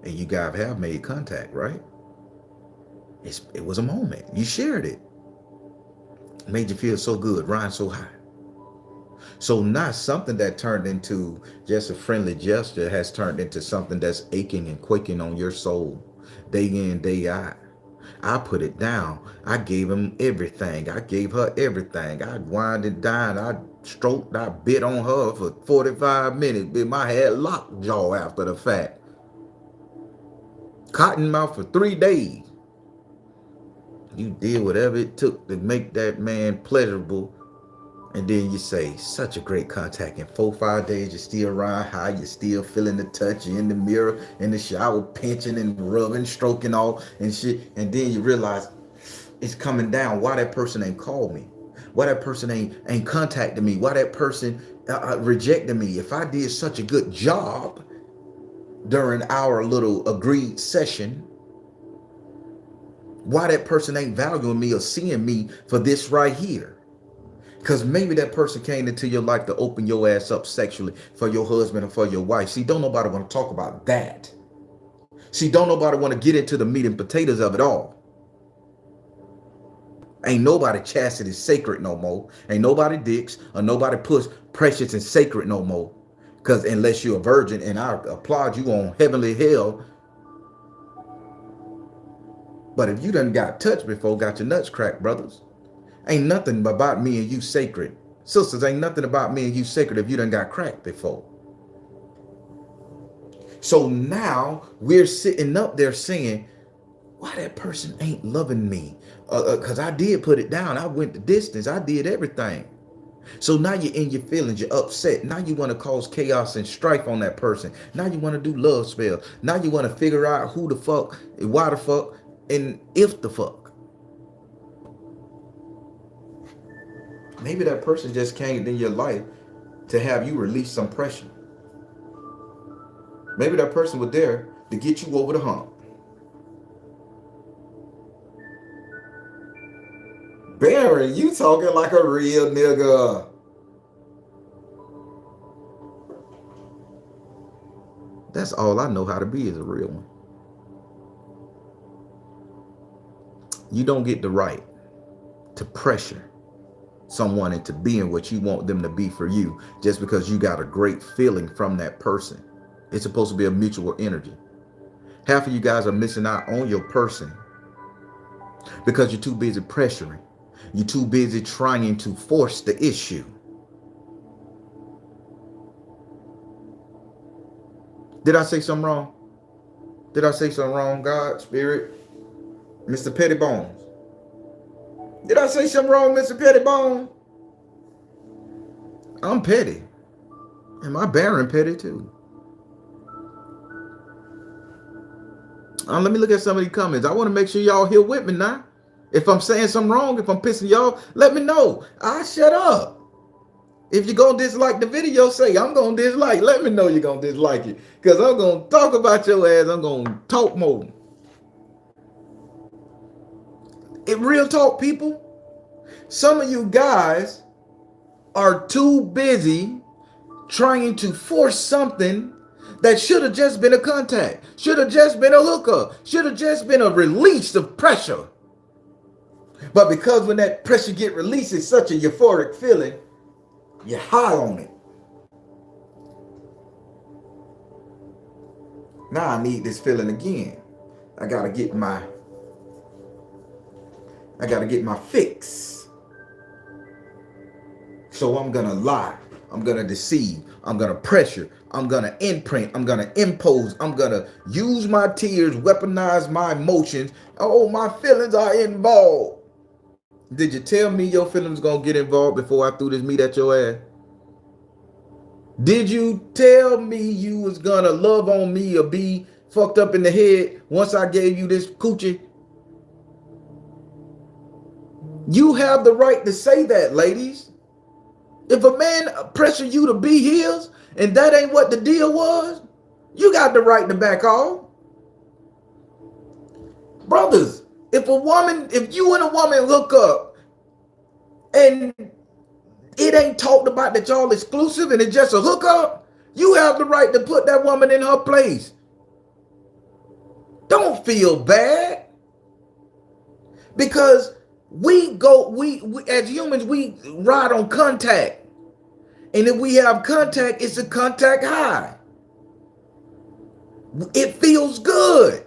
and you guys have made contact, right? It was a moment. You shared it. Made you feel so good, riding so high. So not something that turned into just a friendly gesture has turned into something that's aching and quaking on your soul day in, day out. I put it down. I gave him everything. I gave her everything. I whined and dined. I stroked. I bit on her for 45 minutes. Bit my head lockjaw after the fact. Cotton mouth for 3 days. You did whatever it took to make that man pleasurable. And then you say, such a great contact. In 4-5 days, you're still around high. You're still feeling the touch. You're in the mirror, in the shower, pinching and rubbing, stroking all and shit. And then you realize it's coming down. Why that person ain't called me? Why that person ain't contacted me? Why that person rejected me? If I did such a good job during our little agreed session, why that person ain't valuing me or seeing me for this right here? Because maybe that person came into your life to open your ass up sexually for your husband or for your wife. See, don't nobody want to talk about that. See, don't nobody want to get into the meat and potatoes of it all. Ain't nobody chastity sacred no more. Ain't nobody dicks or nobody puss precious and sacred no more. Because unless you're a virgin, and I applaud you on heavenly hell. But if you done got touched before, got your nuts cracked, brothers, ain't nothing about me and you sacred. Sisters, ain't nothing about me and you sacred if you done got cracked before. So now we're sitting up there saying, why that person ain't loving me? Because I did put it down. I went the distance. I did everything. So now you're in your feelings. You're upset. Now you want to cause chaos and strife on that person. Now you want to do love spell. Now you want to figure out who the fuck, why the fuck, and if the fuck. Maybe that person just came in your life to have you release some pressure. Maybe that person was there to get you over the hump. Baron, you talking like a real nigga. That's all I know how to be, is a real one. You don't get the right to pressure someone into being what you want them to be for you just because you got a great feeling from that person. It's supposed to be a mutual energy. Half of you guys are missing out on your person because you're too busy pressuring. You're too busy trying to force the issue. Did I say something wrong? Did I say something wrong, God, Spirit, Mr. Pettybones? Did I say something wrong, Mr. Pettybones? I'm petty. And my Baron petty too. Let me look at some of these comments. I want to make sure y'all here with me now. If I'm saying something wrong, if I'm pissing y'all, let me know. I shut up. If you're going to dislike the video, say, I'm going to dislike. Let me know you're going to dislike it. Because I'm going to talk about your ass. I'm going to talk more. It real talk, people. Some of you guys are too busy trying to force something that should have just been a contact, should have just been a hookup, should have just been a release of pressure. But because when that pressure get released, it's such a euphoric feeling, you're high on it. Now I need this feeling again. I gotta get my fix. So I'm gonna lie. I'm gonna deceive. I'm gonna pressure. I'm gonna imprint. I'm gonna impose. I'm gonna use my tears, weaponize my emotions. Oh, my feelings are involved. Did you tell me your feelings gonna get involved before I threw this meat at your ass? Did you tell me you was gonna love on me or be fucked up in the head once I gave you this coochie? You have the right to say that, ladies. If a man pressure you to be his and that ain't what the deal was, you got the right to back off. Brothers, if you and a woman hook up and it ain't talked about that y'all exclusive and it's just a hookup, you have the right to put that woman in her place. Don't feel bad. Because we as humans, we ride on contact. And if we have contact, it's a contact high. It feels good.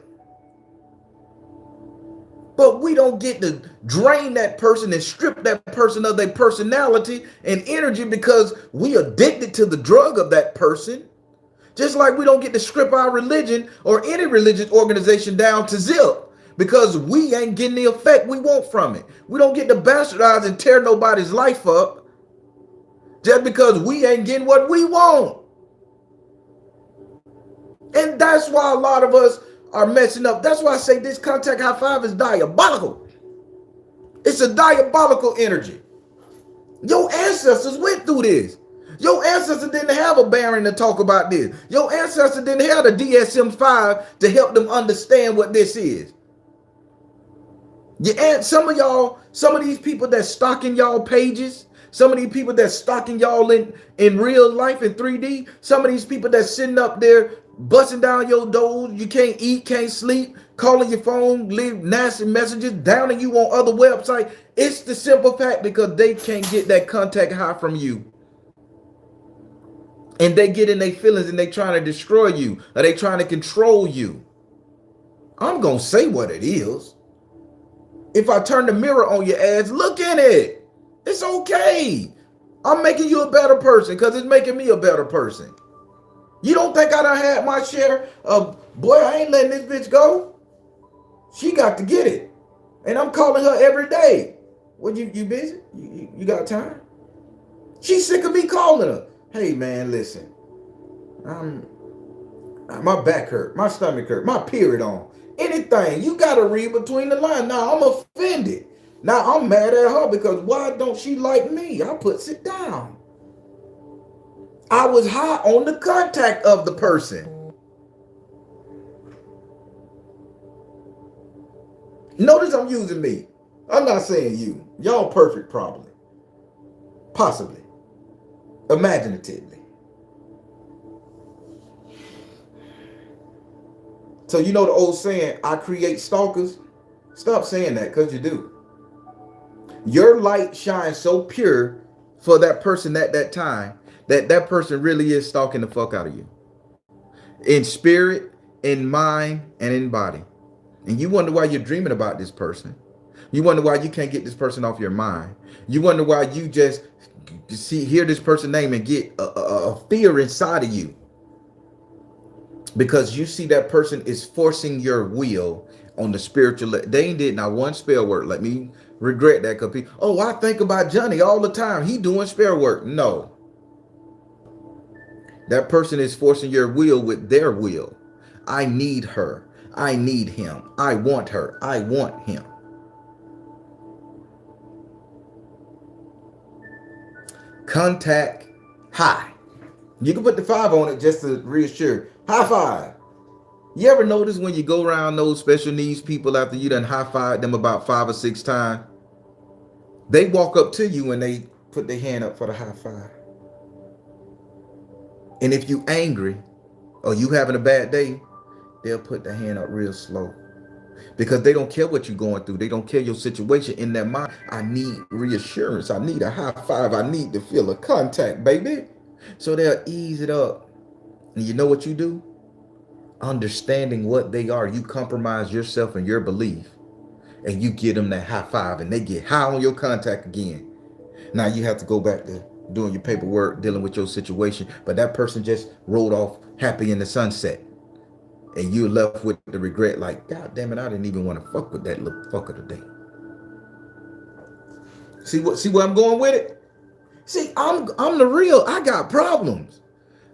But we don't get to drain that person and strip that person of their personality and energy because we addicted to the drug of that person. Just like we don't get to strip our religion or any religious organization down to zip because we ain't getting the effect we want from it. We don't get to bastardize and tear nobody's life up just because we ain't getting what we want. And that's why a lot of us are messing up. That's why I say this contact high five is diabolical. It's a diabolical energy. Your ancestors went through this. Your ancestors didn't have a Baron to talk about this. Your ancestors didn't have the DSM-5 to help them understand what this is. Some of these people that stalking y'all pages, Some of these people that's stalking y'all in real life in 3D. Some of these people that's sitting up there busting down your doors. You can't eat, can't sleep, calling your phone, leave nasty messages, downing you on other websites. It's the simple fact because they can't get that contact high from you. And they get in their feelings and they trying to destroy you, or they trying to control you. I'm going to say what it is. If I turn the mirror on your ass, look in it. It's okay. I'm making you a better person because it's making me a better person. You don't think I done had my share of, boy, I ain't letting this bitch go. She got to get it. And I'm calling her every day. What, you busy? You got time? She's sick of me calling her. Hey, man, listen. My back hurt. My stomach hurt. My period on. Anything. You got to read between the lines. Now, I'm offended. Now, I'm mad at her because why don't she like me? I puts it down. I was high on the contact of the person. Notice I'm using me. I'm not saying you. Y'all perfect probably. Possibly. Imaginatively. So you know the old saying, I create stalkers? Stop saying that because you do. Your light shines so pure for that person at that time that person really is stalking the fuck out of you. In spirit, in mind, and in body. And you wonder why you're dreaming about this person. You wonder why you can't get this person off your mind. You wonder why you just hear this person's name and get a fear inside of you. Because you see that person is forcing your will on the spiritual. They ain't did not one spell work. Let me regret that because people, oh, I think about Johnny all the time. He doing spell work. No. That person is forcing your will with their will. I need her. I need him. I want her. I want him. Contact high. You can put the 5 on it just to reassure. High five. You ever notice when you go around those special needs people after you done high five them about 5 or 6 times, they walk up to you and they put their hand up for the high five. And if you angry or you having a bad day, they'll put their hand up real slow. Because they don't care what you're going through. They don't care your situation in their mind. I need reassurance. I need a high five. I need to feel a contact, baby. So they'll ease it up. And you know what you do? Understanding what they are, you compromise yourself and your belief. And you get them that high five and they get high on your contact again. Now you have to go back to doing your paperwork, dealing with your situation. But that person just rolled off happy in the sunset. And you're left with the regret like, God damn it, I didn't even want to fuck with that little fucker today. See where I'm going with it? See, I'm the real. I got problems.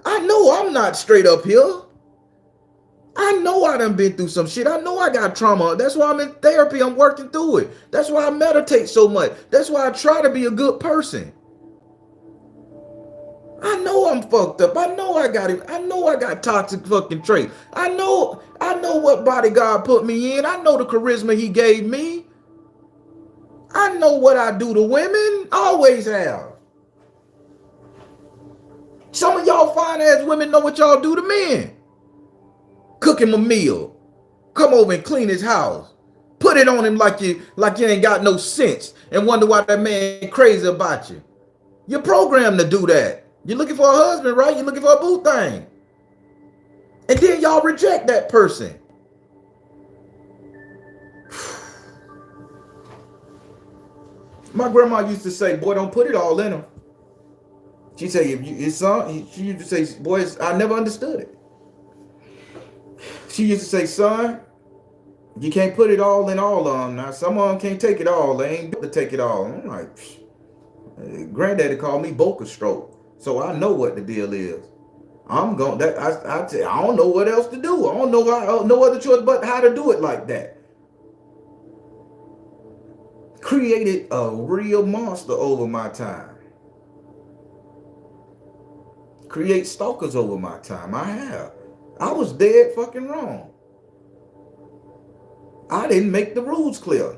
I know I'm not straight up here. I know I done been through some shit. I know I got trauma. That's why I'm in therapy. I'm working through it. That's why I meditate so much. That's why I try to be a good person. I know I'm fucked up. I know I got it. I know I got toxic fucking traits. I know what body God put me in. I know the charisma he gave me. I know what I do to women. Always have. Some of y'all fine ass women know what y'all do to men. Cook him a meal. Come over and clean his house. Put it on him like you ain't got no sense and wonder why that man crazy about you. You're programmed to do that. You're looking for a husband, right? You're looking for a boo thing. And then y'all reject that person. My grandma used to say, boy, don't put it all in him. She said, if you, his son, she used to say, boys, I never understood it. She used to say, son, you can't put it all in all of them. Now, some of them can't take it all. They ain't built to take it all. I'm like, granddaddy called me Boca Stroke. So I know what the deal is. I'm going that I don't know what else to do. I don't know no other choice but how to do it like that. Created a real monster over my time. Create stalkers over my time. I have. I was dead fucking wrong. I didn't make the rules clear.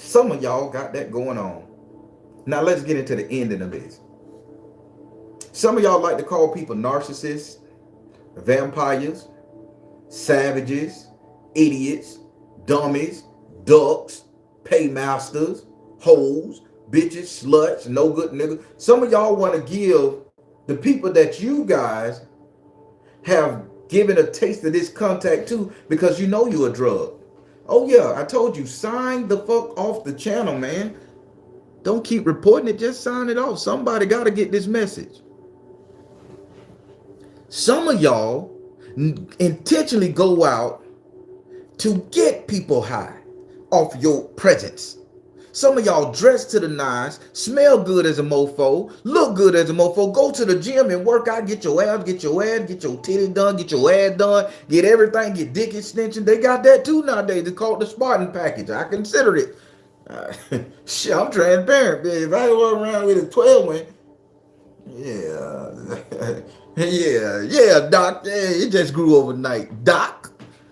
Some of y'all got that going on. Now let's get into the ending of this. Some of y'all like to call people narcissists, vampires, savages, idiots, dummies, ducks, paymasters, hoes, bitches, sluts, no good niggas. Some of y'all want to give the people that you guys have given a taste of this contact to because you know you a drug. Oh yeah, I told you, sign the fuck off the channel, man. Don't keep reporting it, just sign it off. Somebody got to get this message. Some of y'all intentionally go out to get people high off your presence. Some of y'all dress to the nines, smell good as a mofo, look good as a mofo, go to the gym and work out, get your abs, get your titties done, get your ass done, get everything, get dick extension. They got that too nowadays. It's called the Spartan package. I consider it. Shit, I'm transparent, baby. If I walk around with a 12 one, yeah, yeah, doc. Yeah, it just grew overnight, doc.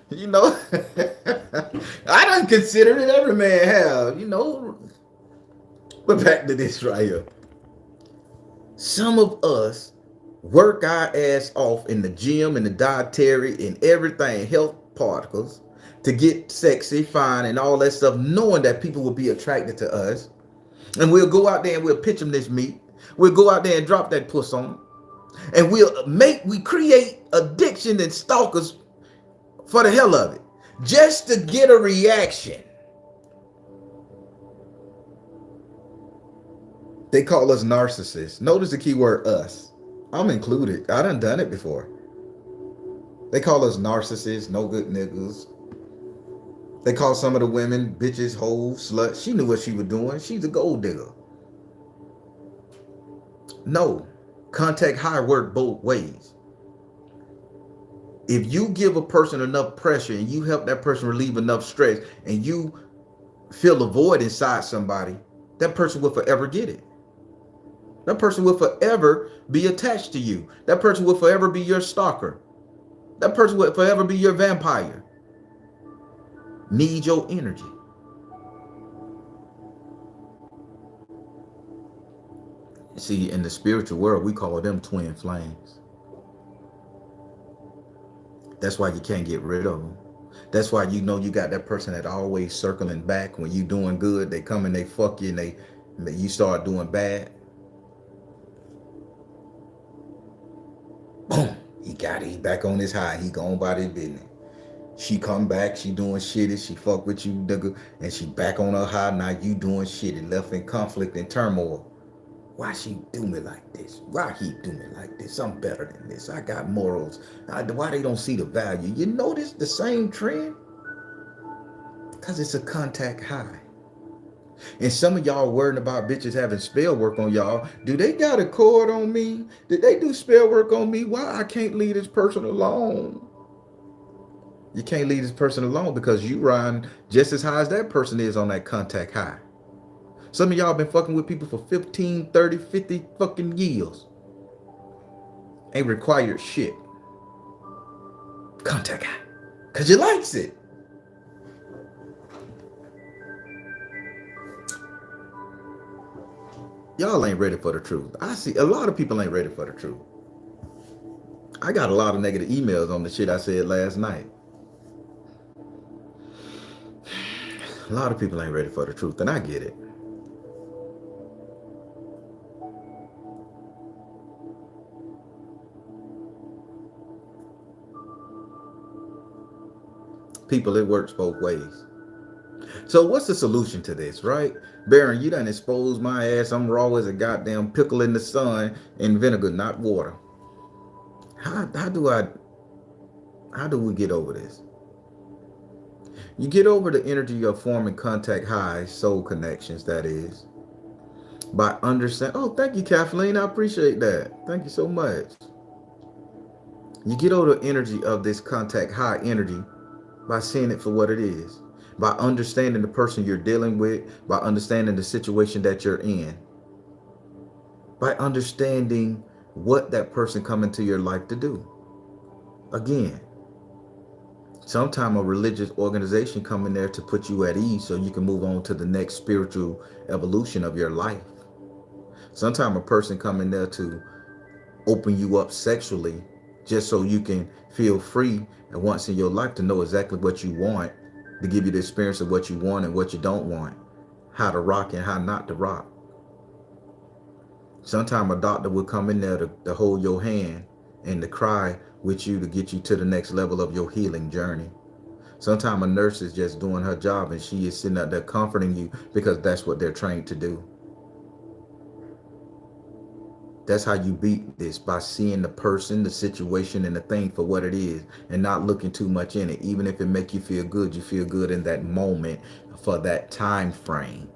You know, I don't consider it. Every man have, you know. But back to this right here. Some of us work our ass off in the gym and the dietary and everything, health particles, to get sexy, fine, and all that stuff, knowing that people will be attracted to us. And we'll go out there and we'll pitch them this meat. We'll go out there and drop that puss on them. And we create addiction and stalkers for the hell of it, just to get a reaction. They call us narcissists. Notice the key word us. I'm included. I done it before. They call us narcissists, no good niggas. They call some of the women bitches, hoes, sluts. She knew what she was doing. She's a gold digger. No, contact high work both ways. If you give a person enough pressure and you help that person relieve enough stress and you fill a void inside somebody, that person will forever get it. That person will forever be attached to you. That person will forever be your stalker. That person will forever be your vampire. Need your energy. See, in the spiritual world, we call them twin flames. That's why you can't get rid of them. That's why you know you got that person that always circling back when you doing good. They come and they fuck you and you start doing bad. Boom, he got it. He back on his high. He gone by his business. She come back, she doing shitty, she fuck with you, nigga, and she back on her high. Now you doing shitty, left in conflict and turmoil. Why she do me like this? Why he do me like this? I'm better than this. I got morals. Why they don't see the value? You notice the same trend? Because it's a contact high. And some of y'all worrying about bitches having spell work on y'all. Do they got a cord on me? Did they do spell work on me? Why I can't leave this person alone? You can't leave this person alone because you riding just as high as that person is on that contact high. Some of y'all been fucking with people for 15, 30, 50 fucking years. Ain't required shit. Contact high. Because you likes it. Y'all ain't ready for the truth. I see a lot of people ain't ready for the truth. I got a lot of negative emails on the shit I said last night. A lot of people ain't ready for the truth, and I get it. People, it works both ways. So what's the solution to this, right? Baron, you done exposed my ass. I'm raw as a goddamn pickle in the sun in vinegar, not water. How do we get over this? You get over the energy of forming contact highs, soul connections, that is, by understanding. Oh, thank you, Kathleen. I appreciate that. Thank you so much. You get over the energy of this contact high energy by seeing it for what it is, by understanding the person you're dealing with, by understanding the situation that you're in, by understanding what that person come into your life to do. Again, Sometime a religious organization come in there to put you at ease so you can move on to the next spiritual evolution of your life. Sometime a person come in there to open you up sexually just so you can feel free and once in your life to know exactly what you want, to give you the experience of what you want and what you don't want, how to rock and how not to rock. Sometimes a doctor will come in there to hold your hand and to cry with you to get you to the next level of your healing journey. Sometimes a nurse is just doing her job and she is sitting out there comforting you because that's what they're trained to do. That's how you beat this, by seeing the person, the situation, and the thing for what it is and not looking too much in it. Even if it make you feel good in that moment for that time frame.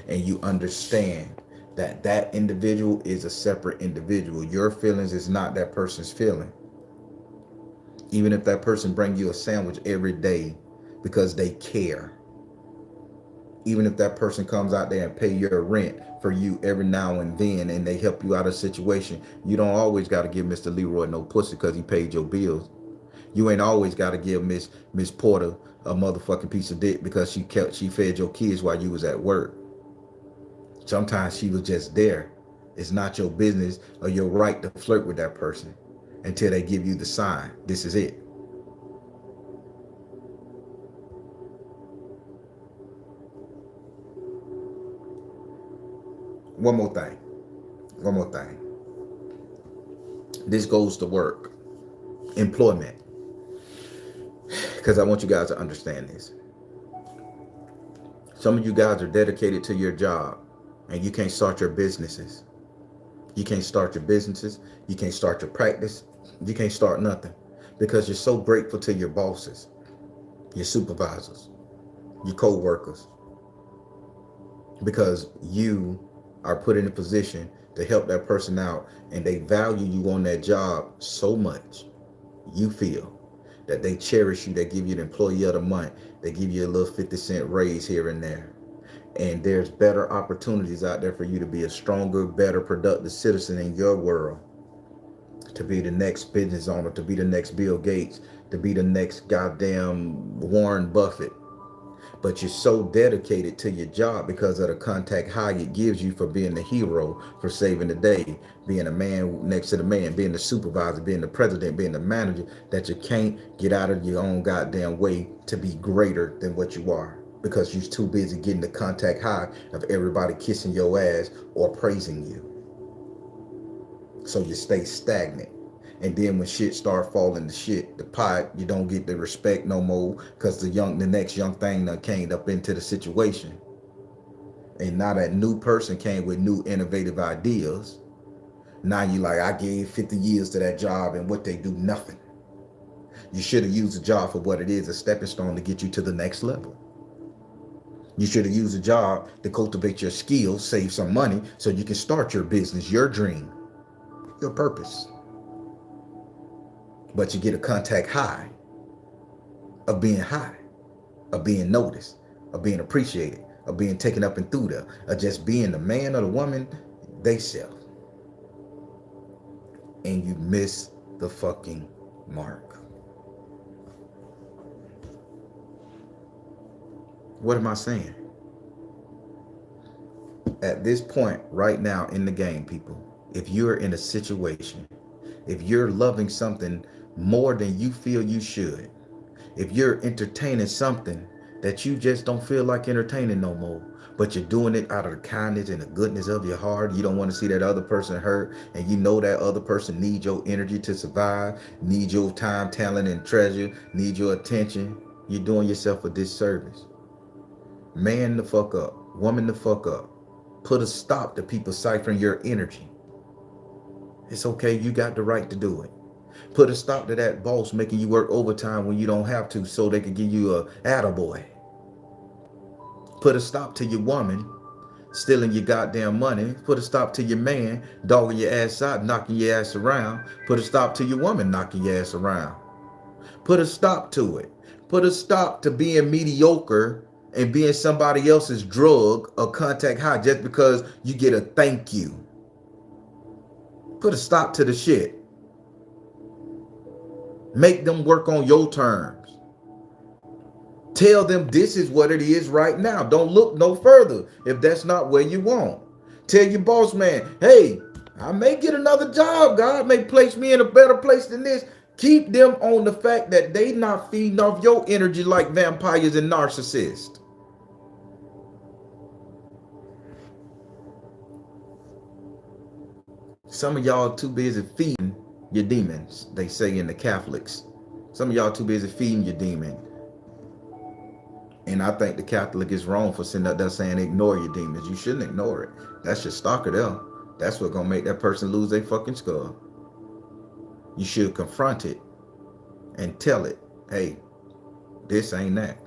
And you understand that that individual is a separate individual. Your feelings is not that person's feeling. Even if that person bring you a sandwich every day because they care. Even if that person comes out there and pay your rent for you every now and then and they help you out of a situation, you don't always got to give Mr. Leroy no pussy because he paid your bills. You ain't always got to give Miss Porter a motherfucking piece of dick because she fed your kids while you was at work. Sometimes she was just there. It's not your business or your right to flirt with that person until they give you the sign. This is it. One more thing. One more thing. This goes to work, employment, because I want you guys to understand this. Some of you guys are dedicated to your job and you can't start your businesses. You can't start your businesses. You can't start your practice. You can't start nothing because you're so grateful to your bosses, your supervisors, your co-workers, because you are put in a position to help that person out and they value you on that job so much. You feel that they cherish you. They give you the employee of the month. They give you a little 50-cent raise here and there. And there's better opportunities out there for you to be a stronger, better, productive citizen in your world, to be the next business owner, to be the next Bill Gates, to be the next goddamn Warren Buffett. But you're so dedicated to your job because of the contact high it gives you for being the hero, for saving the day, being a man next to the man, being the supervisor, being the president, being the manager, that you can't get out of your own goddamn way to be greater than what you are because you're too busy getting the contact high of everybody kissing your ass or praising you. So you stay stagnant. And then when shit start falling to shit, the pot, you don't get the respect no more because the next young thing that came up into the situation. And now that new person came with new innovative ideas. Now you like, I gave 50 years to that job and what they do, nothing. You should have used the job for what it is, a stepping stone to get you to the next level. You should have used the job to cultivate your skills, save some money so you can start your business, your dream, your purpose. But you get a contact high of being high, of being noticed, of being appreciated, of being taken up and through there, of just being the man or the woman they self. And you miss the fucking mark. What am I saying? At this point right now in the game, people, if you're in a situation, if you're loving something more than you feel you should, if you're entertaining something that you just don't feel like entertaining no more, but you're doing it out of the kindness and the goodness of your heart, you don't want to see that other person hurt, and you know that other person needs your energy to survive, needs your time, talent, and treasure, needs your attention, you're doing yourself a disservice. Man the fuck up, woman the fuck up. Put a stop to people ciphering your energy. It's okay, you got the right to do it. Put a stop to that boss making you work overtime when you don't have to so they can give you a attaboy. Put a stop to your woman stealing your goddamn money. Put a stop to your man dogging your ass out, knocking your ass around. Put a stop to your woman knocking your ass around. Put a stop to it. Put a stop to being mediocre and being somebody else's drug or contact high just because you get a thank you. Put a stop to the shit. Make them work on your terms. Tell them this is what it is right now. Don't look no further if that's not where you want. Tell your boss man, hey, I may get another job. God may place me in a better place than this. Keep them on the fact that they not feeding off your energy like vampires and narcissists. Some of y'all too busy feeding your demons, they say in the Catholics. Some of y'all too busy feeding your demon. And I think the Catholic is wrong for sitting up there saying ignore your demons. You shouldn't ignore it. That's your stalker there. That's what's gonna make that person lose their fucking skull. You should confront it and tell it, hey, this ain't that.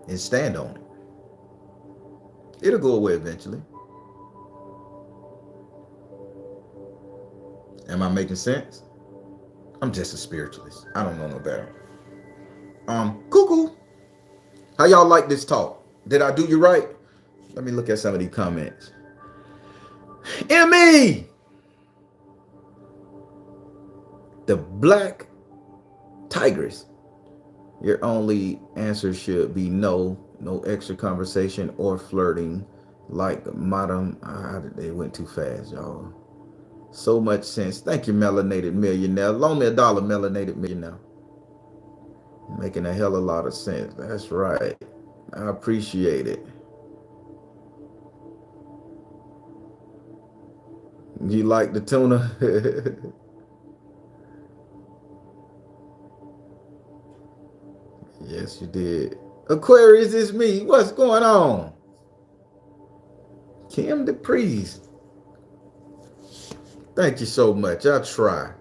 And stand on it. It'll go away eventually. Am I making sense? I'm just a spiritualist. I don't know no better. Cuckoo. How y'all like this talk? Did I do you right? Let me look at some of these comments. Emmy! The Black Tigress. Your only answer should be no. No extra conversation or flirting. Like madam, they went too fast, y'all. So much sense. Thank you, melanated millionaire. Loan me $1, melanated millionaire. Making a hell of a lot of sense. That's right. I appreciate it. You like the tuna? Yes, you did. Aquarius is me. What's going on? Kim the Priest. Thank you so much. I try.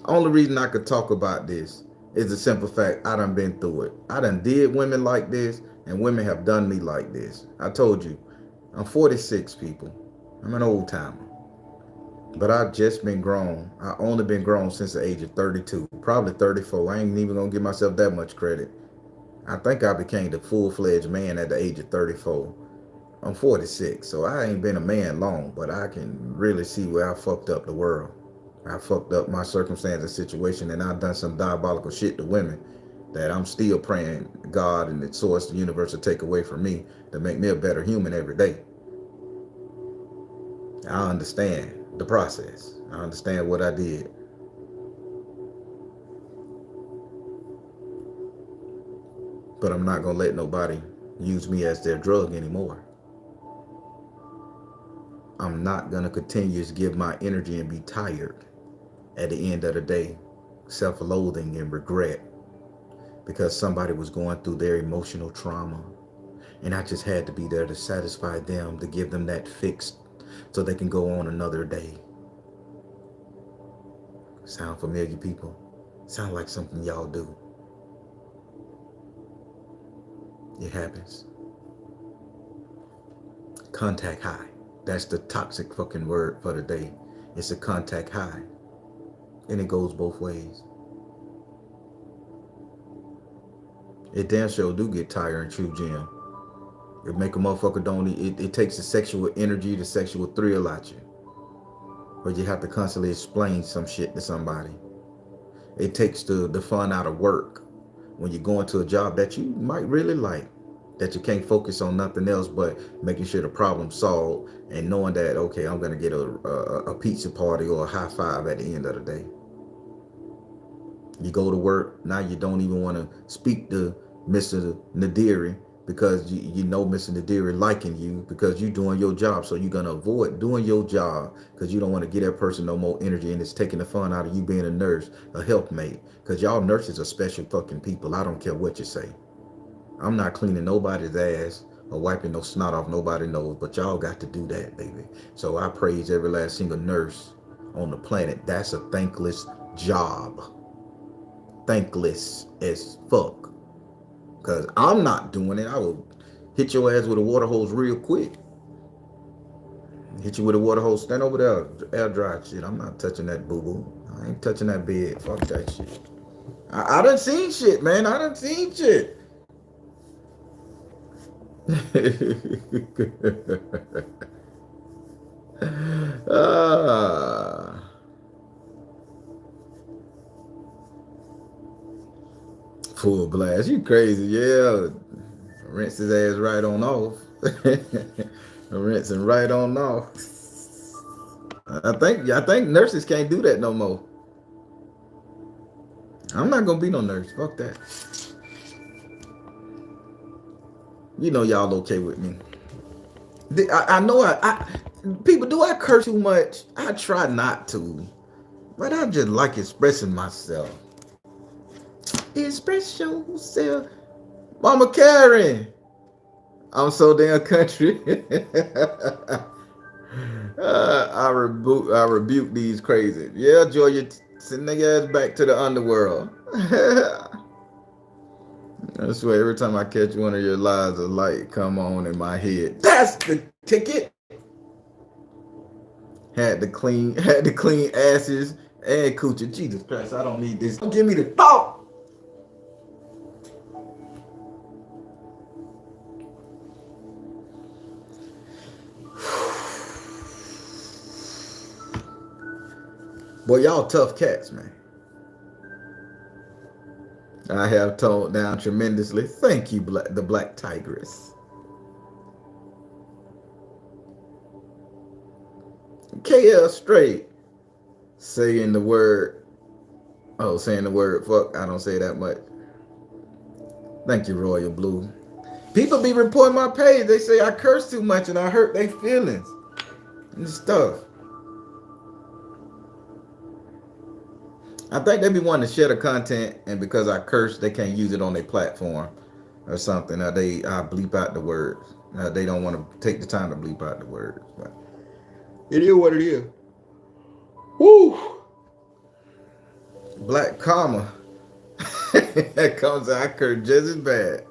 Only reason I could talk about this is the simple fact I done been through it. I done did women like this, and women have done me like this. I told you, I'm 46, people. I'm an old timer. But I've just been grown. I only been grown since the age of 32, probably 34. I ain't even gonna give myself that much credit. I think I became the full-fledged man at the age of 34. I'm 46, so I ain't been a man long, but I can really see where I fucked up the world. I fucked up my circumstance and situation, and I've done some diabolical shit to women that I'm still praying God and the source, the universe, to take away from me to make me a better human every day. I understand the process. I understand what I did. But I'm not gonna let nobody use me as their drug anymore. I'm not gonna continue to give my energy and be tired at the end of the day, self-loathing and regret because somebody was going through their emotional trauma. And I just had to be there to satisfy them, to give them that fix so they can go on another day. Sound familiar, people? Sound like something y'all do. It happens. Contact high. That's the toxic fucking word for the day. It's a contact high. And it goes both ways. It damn sure do get tired and chew gym. It make a motherfucker don't eat. It takes the sexual energy, the sexual thrill out you. But you have to constantly explain some shit to somebody. It takes the fun out of work when you go into a job that you might really like, that you can't focus on nothing else but making sure the problem's solved and knowing that, okay, I'm going to get a pizza party or a high five at the end of the day. You go to work, now you don't even want to speak to Mr. Nadiri because you know Mr. Nadiri liking you because you're doing your job. So you're going to avoid doing your job because you don't want to give that person no more energy, and it's taking the fun out of you being a nurse, a helpmate, because y'all nurses are special fucking people. I don't care what you say. I'm not cleaning nobody's ass or wiping no snot off nobody's nose, but y'all got to do that, baby. So I praise every last single nurse on the planet. That's a thankless job. Thankless as fuck. Because I'm not doing it. I will hit your ass with a water hose real quick. Hit you with a water hose. Stand over there. Air dry shit. I'm not touching that boo-boo. I ain't touching that bed. Fuck that shit. I done seen shit, man. I done seen shit. Full blast. You crazy. Yeah. Rinse his ass right on off. Rinsing right on off. I think nurses can't do that no more. I'm not gonna be no nurse. Fuck that. You know y'all okay with me. I know people, do I curse too much? I try not to, but I just like expressing myself. Express yourself, Mama Karen. I'm so damn country. I rebuke these crazy. Yeah, Georgia, send their ass back to the underworld. I swear, every time I catch one of your lies, a light come on in my head. That's the ticket. Had to clean asses and coochie. Jesus Christ, I don't need this. Don't give me the thought. Boy, y'all tough cats, man. I have toned down tremendously. Thank you, the Black Tigress. KL straight saying the word. Oh, saying the word fuck. I don't say that much. Thank you, Royal Blue. People be reporting my page. They say I curse too much and I hurt their feelings and stuff. I think they be wanting to share the content, and because I curse, they can't use it on their platform or something. I bleep out the words. They don't want to take the time to bleep out the words. But it is what it is. Woo! Black karma. That comes out, I curse just as bad.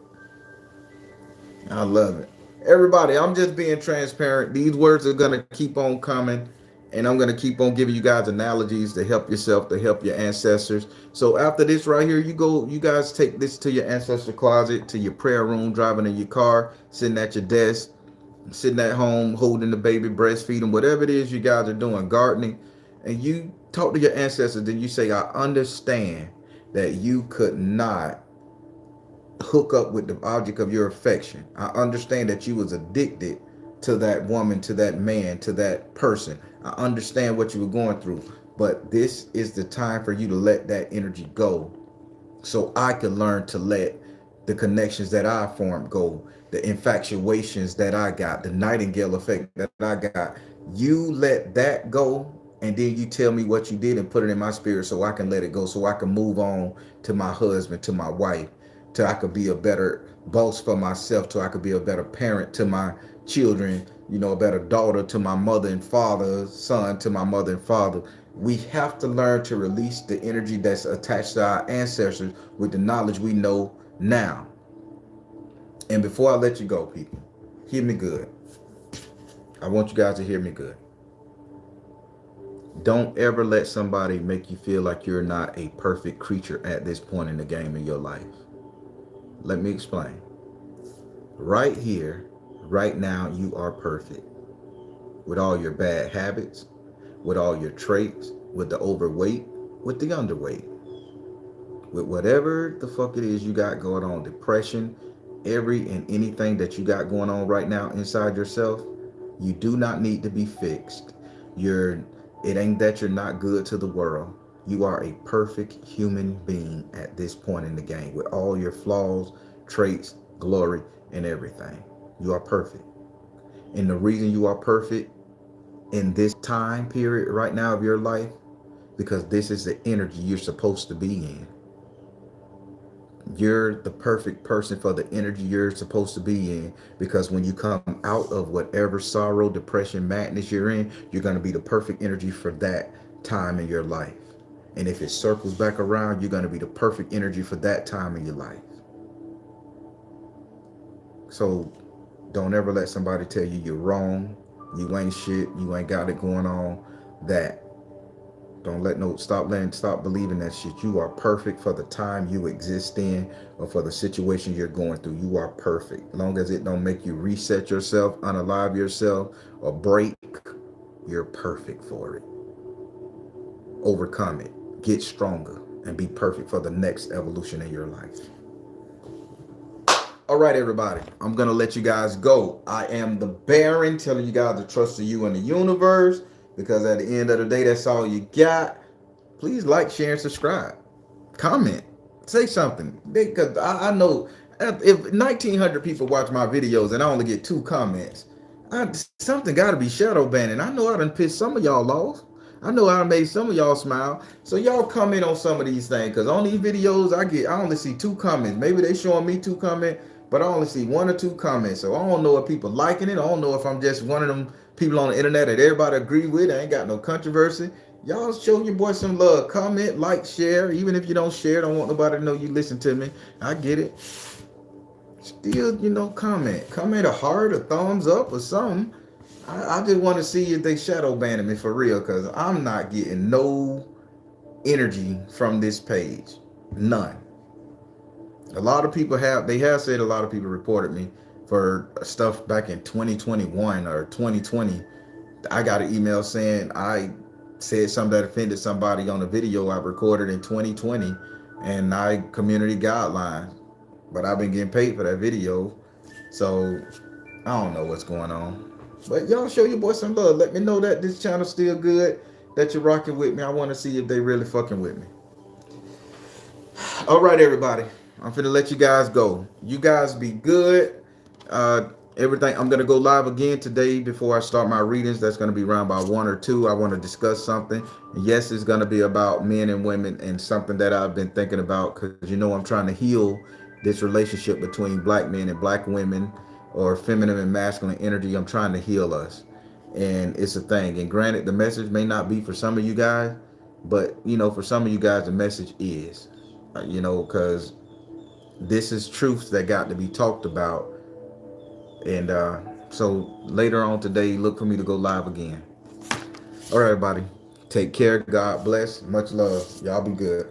I love it. Everybody, I'm just being transparent. These words are gonna keep on coming, and I'm gonna keep on giving you guys analogies to help yourself, to help your ancestors. So after this right here, you guys take this to your ancestor closet, to your prayer room, driving in your car, sitting at your desk, sitting at home, holding the baby, breastfeeding, whatever it is you guys are doing, gardening, and you talk to your ancestors. Then you say, I understand that you could not hook up with the object of your affection. I understand that you was addicted to that woman, to that man, to that person. I understand what you were going through, but this is the time for you to let that energy go, so I can learn to let the connections that I formed go, the infatuations that I got, the Nightingale effect that I got. You let that go, and then you tell me what you did and put it in my spirit so I can let it go, so I can move on to my husband, to my wife, till I could be a better boss for myself, till I could be a better parent to my children, a better daughter to my mother and father, son to my mother and father. We have to learn to release the energy that's attached to our ancestors with the knowledge we know now. And before I let you go, people, hear me good. I want you guys to hear me good. Don't ever let somebody make you feel like you're not a perfect creature at this point in the game in your life. Let me explain. Right here, right now, you are perfect. With all your bad habits, with all your traits, with the overweight, with the underweight, with whatever the fuck it is you got going on, depression, every and anything that you got going on right now inside yourself, you do not need to be fixed. It ain't that you're not good to the world. You are a perfect human being at this point in the game with all your flaws, traits, glory, and everything. You are perfect. And the reason you are perfect in this time period right now of your life, because this is the energy you're supposed to be in. You're the perfect person for the energy you're supposed to be in, because when you come out of whatever sorrow, depression, madness you're in, you're going to be the perfect energy for that time in your life. And if it circles back around, you're going to be the perfect energy for that time in your life. So don't ever let somebody tell you you're wrong, you ain't shit, you ain't got it going on. That stop believing that shit. You are perfect for the time you exist in, or for the situation you're going through. You are perfect. As long as it don't make you reset yourself, unalive yourself, or break, you're perfect for it. Overcome it, get stronger, and be perfect for the next evolution in your life. All right, everybody. I'm gonna let you guys go. I am the Baron, telling you guys to trust in you and the universe, because at the end of the day, that's all you got. Please like, share, and subscribe. Comment, say something, because I know if 1,900 people watch my videos and I only get 2 comments, something got to be shadow banning. I know I done pissed some of y'all off. I know I done made some of y'all smile. So y'all comment on some of these things, because on these videos I only see 2 comments. Maybe they showing me 2 comments, but I only see 1 or 2 comments. So I don't know if people liking it. I don't know if I'm just one of them people on the internet that everybody agree with. I ain't got no controversy. Y'all show your boy some love. Comment, like, share. Even if you don't share, don't want nobody to know you listen to me. I get it. Still, comment. Comment a heart, a thumbs up, or something. I just want to see if they shadow banning me for real, because I'm not getting no energy from this page. None. A lot of people have said, a lot of people reported me for stuff back in 2021 or 2020. I got an email saying I said something that offended somebody on a video I recorded in 2020, and I community guidelines. But I've been getting paid for that video, so I don't know what's going on. But y'all show your boy some love. Let me know that this channel's still good, that you're rocking with me. I want to see if they really fucking with me. All right, everybody. I'm finna let you guys go. You guys be good. Uh, Everything. I'm gonna go live again today before I start my readings. That's gonna be around by 1 or 2. I want to discuss something. Yes, it's gonna be about men and women, and something that I've been thinking about, because I'm trying to heal this relationship between black men and black women, or feminine and masculine energy. I'm trying to heal us, and it's a thing. And granted, the message may not be for some of you guys, but for some of you guys, the message is, because this is truths that got to be talked about. And so later on today, look for me to go live again. All right, everybody. Take care. God bless. Much love. Y'all be good.